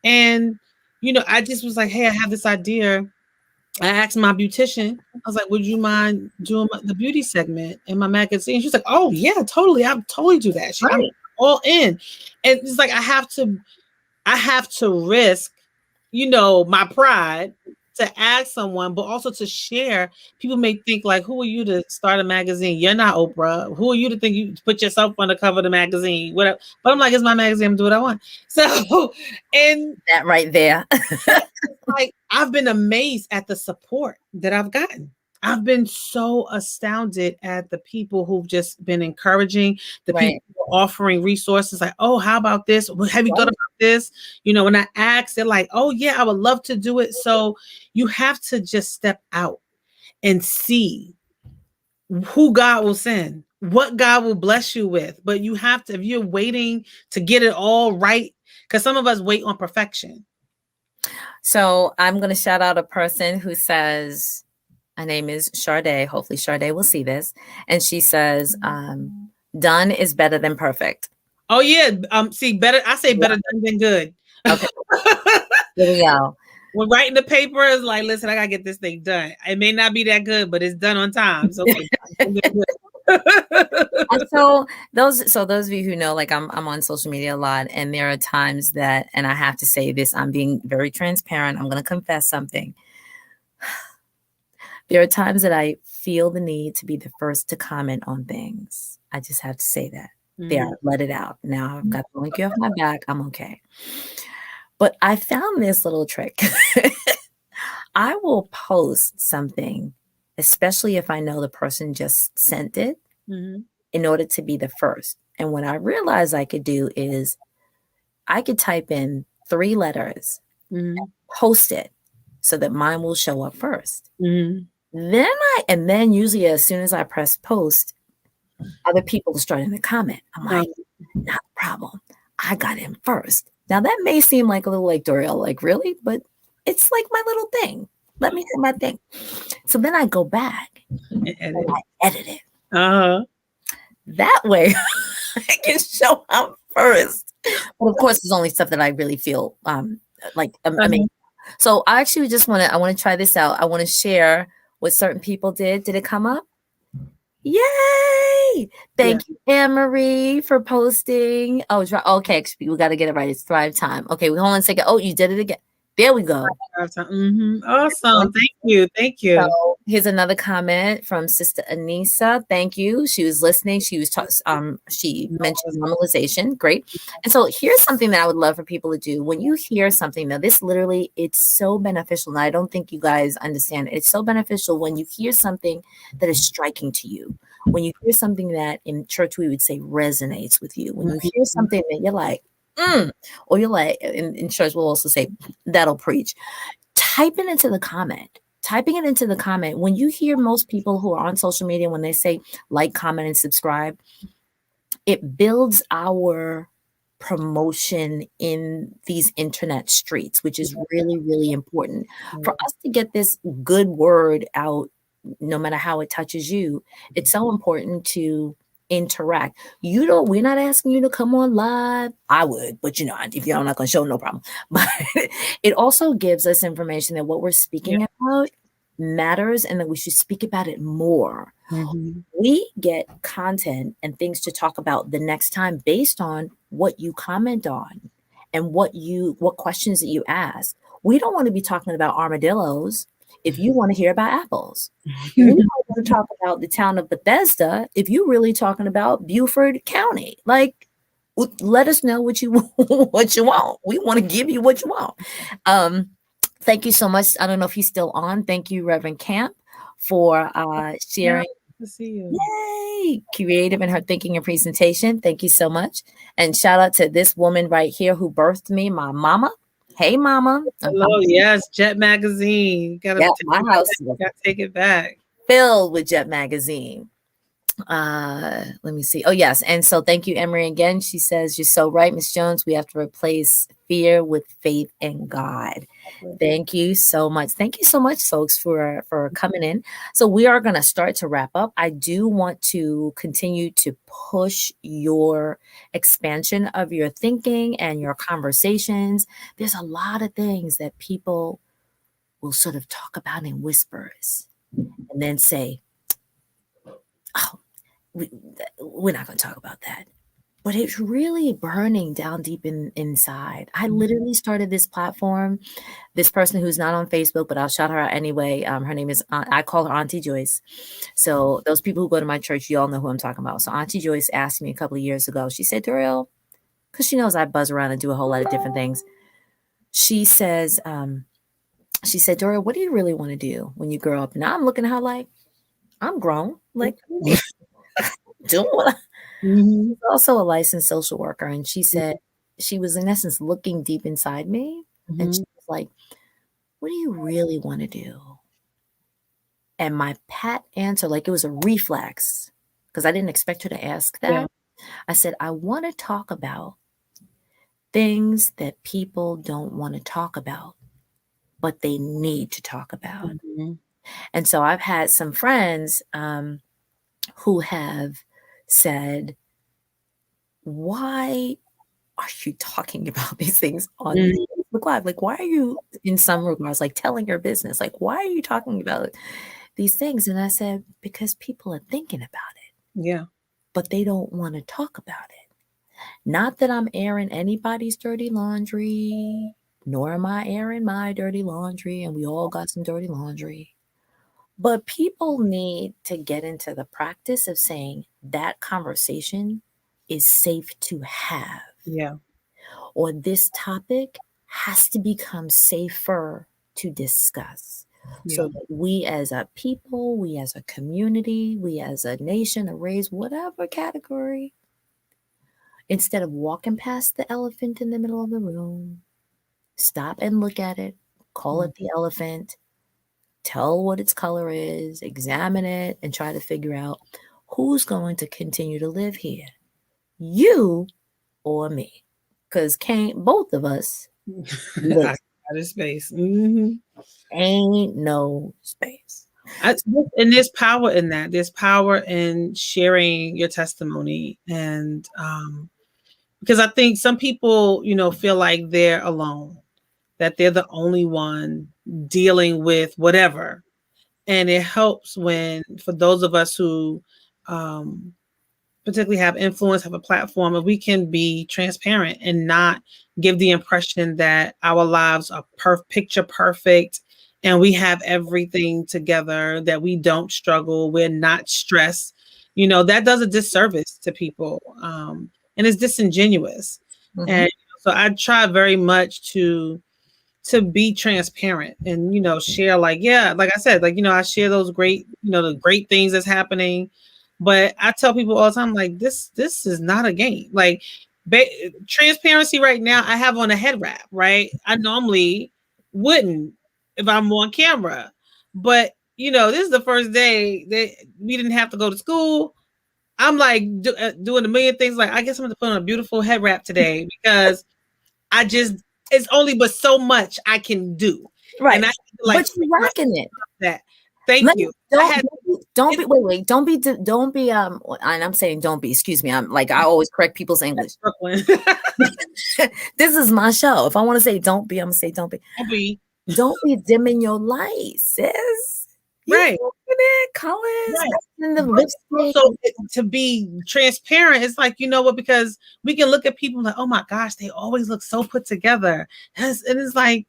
And, you know, I just was like, hey, I have this idea. I asked my beautician, I was like, would you mind doing the beauty segment in my magazine? She's like, oh, yeah, totally. I'll totally do that. I'm Right. all in. And it's like, I have to risk, you know, my pride to ask someone, but also to share. People may think like, who are you to start a magazine? You're not Oprah. Who are you to think you put yourself on the cover of the magazine? Whatever. But I'm like, it's my magazine. I'm doing what I want. So, and That right there. like I've been amazed at the support that I've gotten. I've been so astounded at the people who've just been encouraging, the Right. people offering resources like, oh, how about this? Have you thought Right. about this? You know, when I ask, they're like, oh, yeah, I would love to do it. So you have to just step out and see who God will send, what God will bless you with. But you have to, if you're waiting to get it all right, because some of us wait on perfection. So I'm going to shout out a person who says, her name is Sade. Hopefully Sade will see this. And she says, done is better than perfect. Oh yeah. See, better. I say better done than good. Okay. There we go. When writing the paper is like, listen, I gotta get this thing done. It may not be that good, but it's done on time. So, And so those of you who know, like I'm on social media a lot, and there are times that, and I have to say this, I'm being very transparent. I'm going to confess something. There are times that I feel the need to be the first to comment on things. I just have to say that. There, let it out. Now I've got the monkey off my back. I'm okay. But I found this little trick. I will post something, especially if I know the person just sent it, in order to be the first. And what I realized I could do is I could type in 3 letters, and post it so that mine will show up first. Then usually as soon as I press post, other people are starting to comment. I'm like, not a problem. I got in first. Now that may seem like a little like Doriel, like really, but it's like my little thing. Let me do my thing. So then I go back and I edit it. That way I can show up first. But of course, there's only stuff that I really feel like amazing. So I actually just I want to try this out. I want to share what certain people did. Did it come up? Yay! Thank you, Anne-Marie, for posting. Oh, okay. We got to get it right. It's Thrive Time. Okay, hold on a second. Oh, you did it again. There we go. Awesome. Thank you. Thank you. So here's another comment from Sister Anissa. Thank you. She was listening. She was she mentioned normalization. Great. And so here's something that I would love for people to do. When you hear something, now this literally, it's so beneficial. And I don't think you guys understand it. It's so beneficial when you hear something that is striking to you. When you hear something that in church we would say resonates with you. When you hear something that you're like, or you're like, in church we'll also say that'll preach. Type it into the comment. Typing it into the comment. When you hear most people who are on social media, when they say like, comment, and subscribe, it builds our promotion in these internet streets, which is really, really important. For us to get this good word out, no matter how it touches you, it's so important to interact. We're not asking you to come on live. I would, but if you're not going to show, no problem. But it also gives us information that what we're speaking about matters and that we should speak about it more. We get content and things to talk about the next time based on what you comment on. and what questions that you ask. We don't want to be talking about armadillos if you want to hear about apples. We don't want to talk about the town of Bethesda if you're really talking about Beaufort County. Like, let us know what you what you want. We want to give you what you want. Thank you so much. I don't know if he's still on. Thank you, Reverend Camp, for sharing. To see you. Yay! Creative in her thinking and presentation. Thank you so much. And shout out to this woman right here who birthed me, my mama. Hey, mama. Hello, yes, Jet Magazine. Yeah, my house gotta take it back. filled with Jet Magazine. Let me see. Oh, yes. And so thank you, Emery, again. She says, you're so right, Miss Jones. We have to replace fear with faith in God. Thank you so much. Thank you so much, folks, for coming in. So we are going to start to wrap up. I do want to continue to push your expansion of your thinking and your conversations. There's a lot of things that people will sort of talk about in whispers and then say, oh, we're not going to talk about that. But it's really burning down deep inside. I literally started this platform. This person who's not on Facebook, but I'll shout her out anyway. Her name is, I call her Auntie Joyce. So those people who go to my church, you all know who I'm talking about. So Auntie Joyce asked me a couple of years ago, she said, Duriel, because she knows I buzz around and do a whole lot of different things. She said, Duriel, what do you really want to do when you grow up? And I'm looking at her like, I'm grown. Like, doing what She's also a licensed social worker. And she said she was in essence looking deep inside me. And she was like, what do you really want to do? And my pat answer, like it was a reflex, because I didn't expect her to ask that. Yeah. I said, I want to talk about things that people don't want to talk about, but they need to talk about. And so I've had some friends who have said, why are you talking about these things on Facebook Live? Like, why are you, in some regards, like telling your business? Like, why are you talking about these things? And I said, because people are thinking about it. Yeah. But they don't want to talk about it. Not that I'm airing anybody's dirty laundry, nor am I airing my dirty laundry, and we all got some dirty laundry. But people need to get into the practice of saying that conversation is safe to have. Yeah. Or this topic has to become safer to discuss. Yeah. So that we as a people, we as a community, we as a nation, a race, whatever category, instead of walking past the elephant in the middle of the room, stop and look at it, call it the elephant, tell what its color is, examine it, and try to figure out who's going to continue to live here, you or me. Because can't both of us live out of space. Ain't no space. And there's power in that. There's power in sharing your testimony. And because I think some people, feel like they're alone, that they're the only one dealing with whatever. And it helps for those of us who particularly have influence, have a platform, and we can be transparent and not give the impression that our lives are picture perfect and we have everything together, that we don't struggle, we're not stressed. That does a disservice to people, and it's disingenuous. And so I try very much to be transparent and, share, like I said, I share those great, the great things that's happening. But I tell people all the time, like, this is not a game. Like, transparency right now, I have on a head wrap, right? I normally wouldn't if I'm on camera. But, this is the first day that we didn't have to go to school. I'm like doing a million things. Like, I guess I'm going to put on a beautiful head wrap today because it's only but so much I can do. Right. And but you're rocking it. That. Thank you. Don't be, and I'm saying don't be, excuse me. I'm like, I always correct people's English. This is my show. If I want to say don't be, I'm going to say don't be. Don't be dimming your light, sis. You Right. looking at colors, Right. matching the But lipstick. also to be transparent, it's like, you know what, because we can look at people like, oh my gosh, they always look so put together. And it's like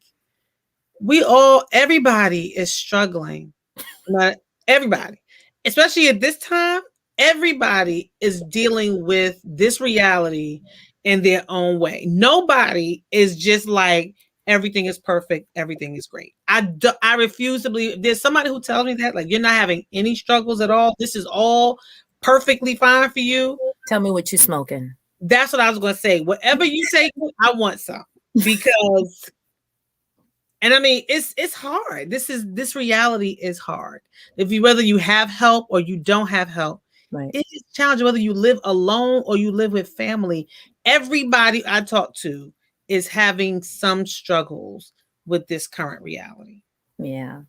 everybody is struggling. Not everybody, especially at this time, everybody is dealing with this reality in their own way. Nobody is just like everything is perfect, everything is great. I refuse to believe there's somebody who tells me that, like, you're not having any struggles at all. This is all perfectly fine for you. Tell me what you smoking. That's what I was going to say. Whatever you take, I want some, because and I mean, it's hard. This reality is hard. Whether you have help or you don't have help, Right. it is challenging. Whether you live alone or you live with family, everybody I talk to is having some struggles with this current reality. Yeah.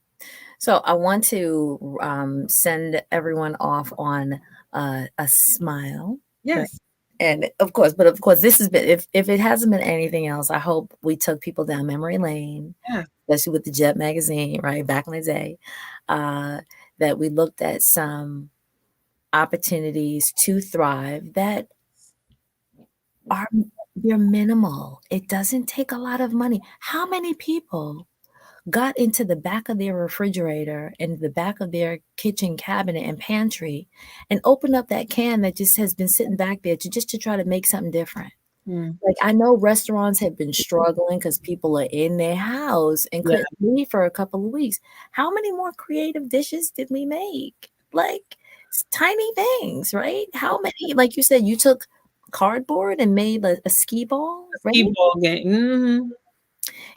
So I want to send everyone off on a smile. Right? Yes. And of course, this has been, if it hasn't been anything else, I hope we took people down memory lane, Yeah. especially with the Jet magazine, right? Back in the day, that we looked at some opportunities to thrive that are they're minimal. It doesn't take a lot of money. How many people got into the back of their refrigerator and the back of their kitchen cabinet and pantry and opened up that can that just has been sitting back there to try to make something different? Mm. Like, I know restaurants have been struggling because people are in their house and Yeah. couldn't leave for a couple of weeks. How many more creative dishes did we make? Like, tiny things, right? How many, like you said, you took cardboard and made a ski ball, right? Ski ball game. Mm-hmm.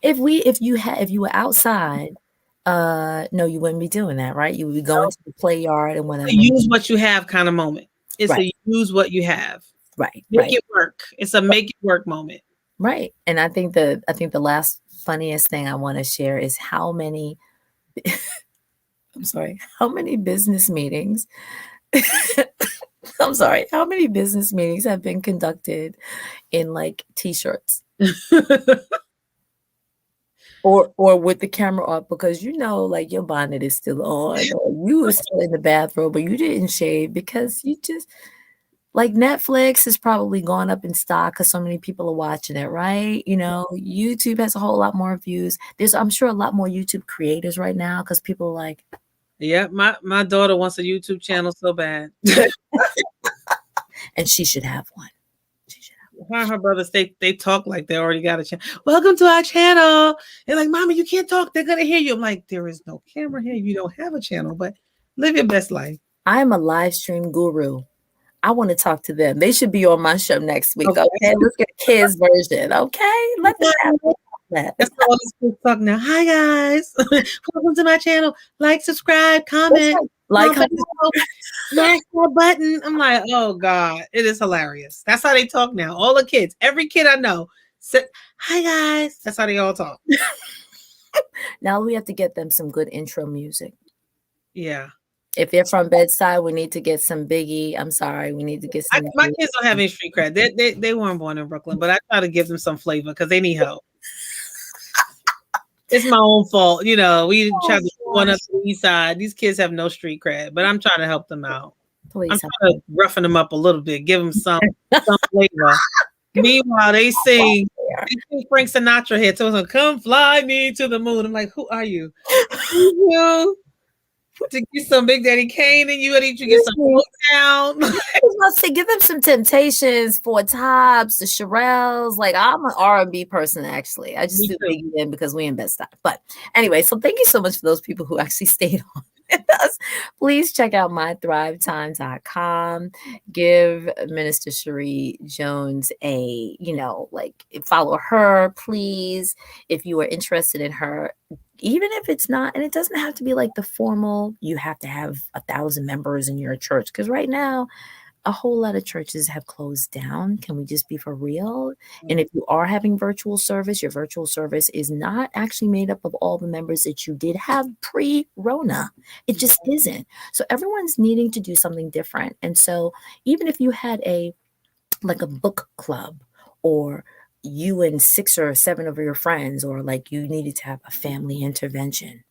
If you were outside, no, you wouldn't be doing that, right? You would be going to the play yard and whatever. Use what you have kind of moment. It's Right. a use what you have. Right. Make it work. It's a make it work moment. Right. And I think the last funniest thing I want to share is how many I'm sorry, how many business meetings I'm sorry, how many business meetings have been conducted in like t-shirts or with the camera up because like your bonnet is still on or you were still in the bathrobe but you didn't shave because you just like Netflix has probably gone up in stock because so many people are watching it, right? YouTube has a whole lot more views. There's, I'm sure, a lot more YouTube creators right now because people are like, yeah, my daughter wants a YouTube channel so bad. and she should have one. She should have one. Her brothers, they talk like they already got a channel. Welcome to our channel. They're like, Mama, you can't talk. They're gonna hear you. I'm like, there is no camera here. You don't have a channel, but live your best life. I am a live stream guru. I want to talk to them. They should be on my show next week. Okay, let's get a kids version. Okay, let them have that. That's all these kids talk now. Hi guys, welcome to my channel. Like, subscribe, comment, like, smash that button. I'm like, oh God, it is hilarious. That's how they talk now. All the kids, every kid I know, said, hi guys. That's how they all talk. Now we have to get them some good intro music. Yeah. If they're from Bedside, we need to get some Biggie. I'm sorry, we need to get some. My kids don't have any street cred. They weren't born in Brooklyn, but I try to give them some flavor because they need help. It's my own fault, we try to one up the east side. These kids have no street cred, but I'm trying to help them out. Please, I'm trying to roughen them up a little bit, give them some flavor. Meanwhile, they sing Frank Sinatra here, so come fly me to the moon. I'm like, who are you? You to get some Big Daddy Kane and you ready to get some Motown. I was about to say, give them some Temptations, Four Tops, the Shirelles. Like, I'm an R&B person, actually. I just do Biggie in because we in Bed-Stuy. But anyway, so thank you so much for those people who actually stayed on with us. Please check out mythrivetime.com. Give Minister Shree Jones a, follow her, please, if you are interested in her. Even if it's not, and it doesn't have to be like the formal, you have to have 1,000 members in your church. Because right now, a whole lot of churches have closed down. Can we just be for real? And if you are having virtual service, your virtual service is not actually made up of all the members that you did have pre-Rona. It just isn't. So everyone's needing to do something different. And so even if you had a book club, or you and 6 or 7 of your friends, or like you needed to have a family intervention,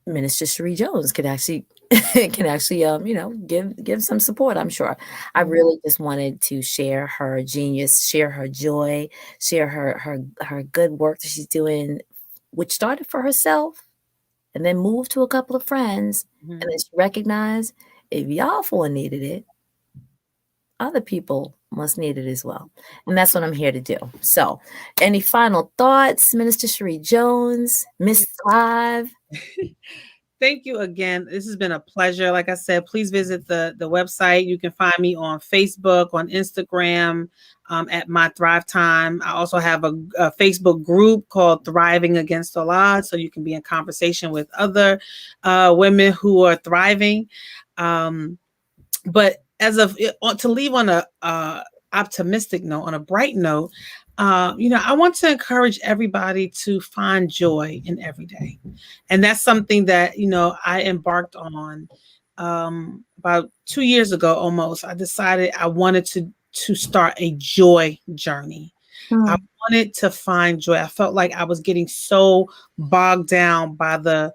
Minister Shree Jones could actually give some support, I'm sure. I really just wanted to share her genius, share her joy, share her good work that she's doing, which started for herself and then moved to a couple of friends, and then she recognized if y'all four needed it, other people must need it as well. And that's what I'm here to do. So, any final thoughts, Minister Shree Jones, Miss Clive? Thank you again. This has been a pleasure. Like I said, please visit the website. You can find me on Facebook, on Instagram, at My Thrive Time. I also have a Facebook group called Thriving Against All Odds, so you can be in conversation with other women who are thriving. But to leave on a optimistic note, on a bright note, I want to encourage everybody to find joy in every day. And that's something that, I embarked on about 2 years ago almost. I decided I wanted to start a joy journey. I wanted to find joy. I felt like I was getting so bogged down by the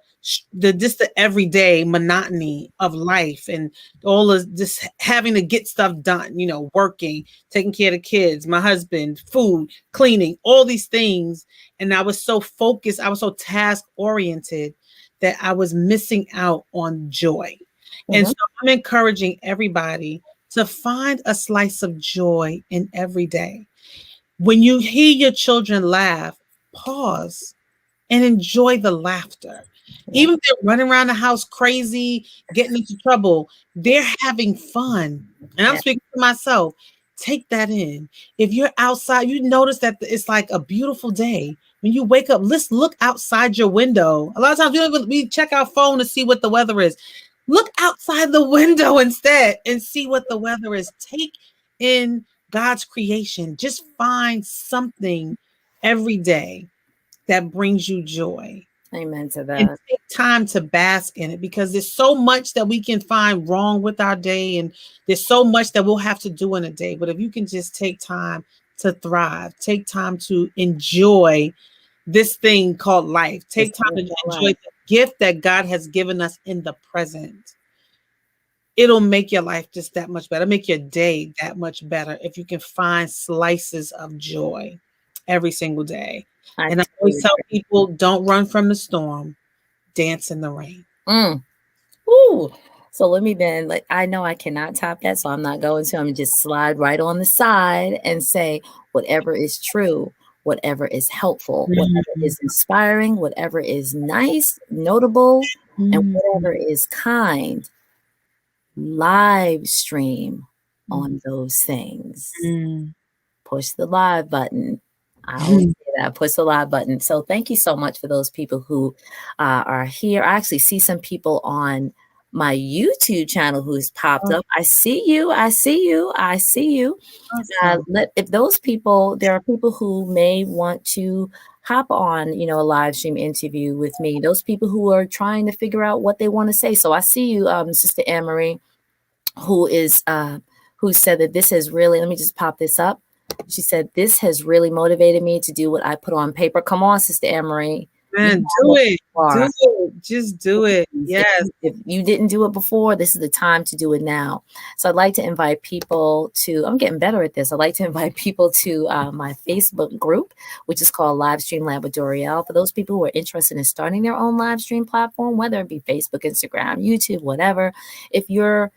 everyday monotony of life and all of just having to get stuff done, working, taking care of the kids, my husband, food, cleaning, all these things. And I was so focused, I was so task oriented that I was missing out on joy. And so I'm encouraging everybody to find a slice of joy in every day. When you hear your children laugh, pause and enjoy the laughter. Even if they're running around the house crazy, getting into trouble, they're having fun. And I'm speaking to myself. Take that in. If you're outside, you notice that it's like a beautiful day. When you wake up, let's look outside your window. A lot of times we check our phone to see what the weather is. Look outside the window instead and see what the weather is. Take in God's creation. Just find something every day that brings you joy. Amen to that. And take time to bask in it, because there's so much that we can find wrong with our day, and there's so much that we'll have to do in a day. But if you can just take time to thrive, take time to enjoy this thing called life, take time to enjoy the gift that God has given us in the present, it'll make your life just that much better, make your day that much better if you can find slices of joy every single day. And I always tell people, don't run from the storm, dance in the rain. Ooh. So let me then, I know I cannot top that, so I'm not going to. I'm going to just slide right on the side and say, whatever is true, whatever is helpful, whatever is inspiring, whatever is nice, notable, and whatever is kind, live stream on those things. Push the live button. I always say that, push the live button. So thank you so much for those people who are here. I actually see some people on my YouTube channel who's popped up. I see you. I see you. I see you. Awesome. If those people, there are people who may want to hop on, a live stream interview with me. Those people who are trying to figure out what they want to say. So I see you, Sister Anne-Marie, who said that this has really, let me just pop this up. She said, this has really motivated me to do what I put on paper. Come on, Sister Anne-Marie. Man, do it. Do it. Just do it. Yes. If you didn't do it before, this is the time to do it now. So I'd like to invite people to, I'm getting better at this. I'd like to invite people to my Facebook group, which is called Live Stream Lab with Doriel. For those people who are interested in starting their own live stream platform, whether it be Facebook, Instagram, YouTube, whatever, if you're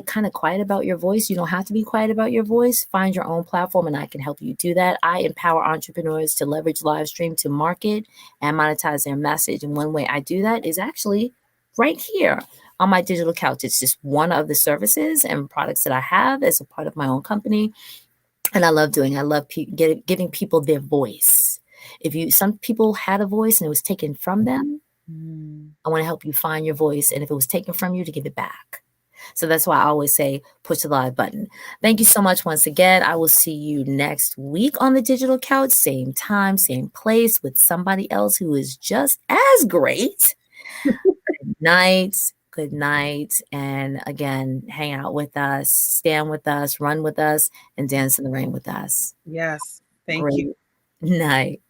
kind of quiet about your voice, you don't have to be quiet about your voice. Find your own platform and I can help you do that. I empower entrepreneurs to leverage live stream to market and monetize their message. And one way I do that is actually right here on my digital couch. It's just one of the services and products that I have as a part of my own company. And I love doing it. I love giving people their voice. Some people had a voice and it was taken from them. I want to help you find your voice. And if it was taken from you, to give it back. So that's why I always say push the live button. Thank you so much once again. I will see you next week on the digital couch, same time, same place, with somebody else who is just as great. Good night. Good night. And again, hang out with us, stand with us, run with us, and dance in the rain with us. Yes. Thank Great you. night.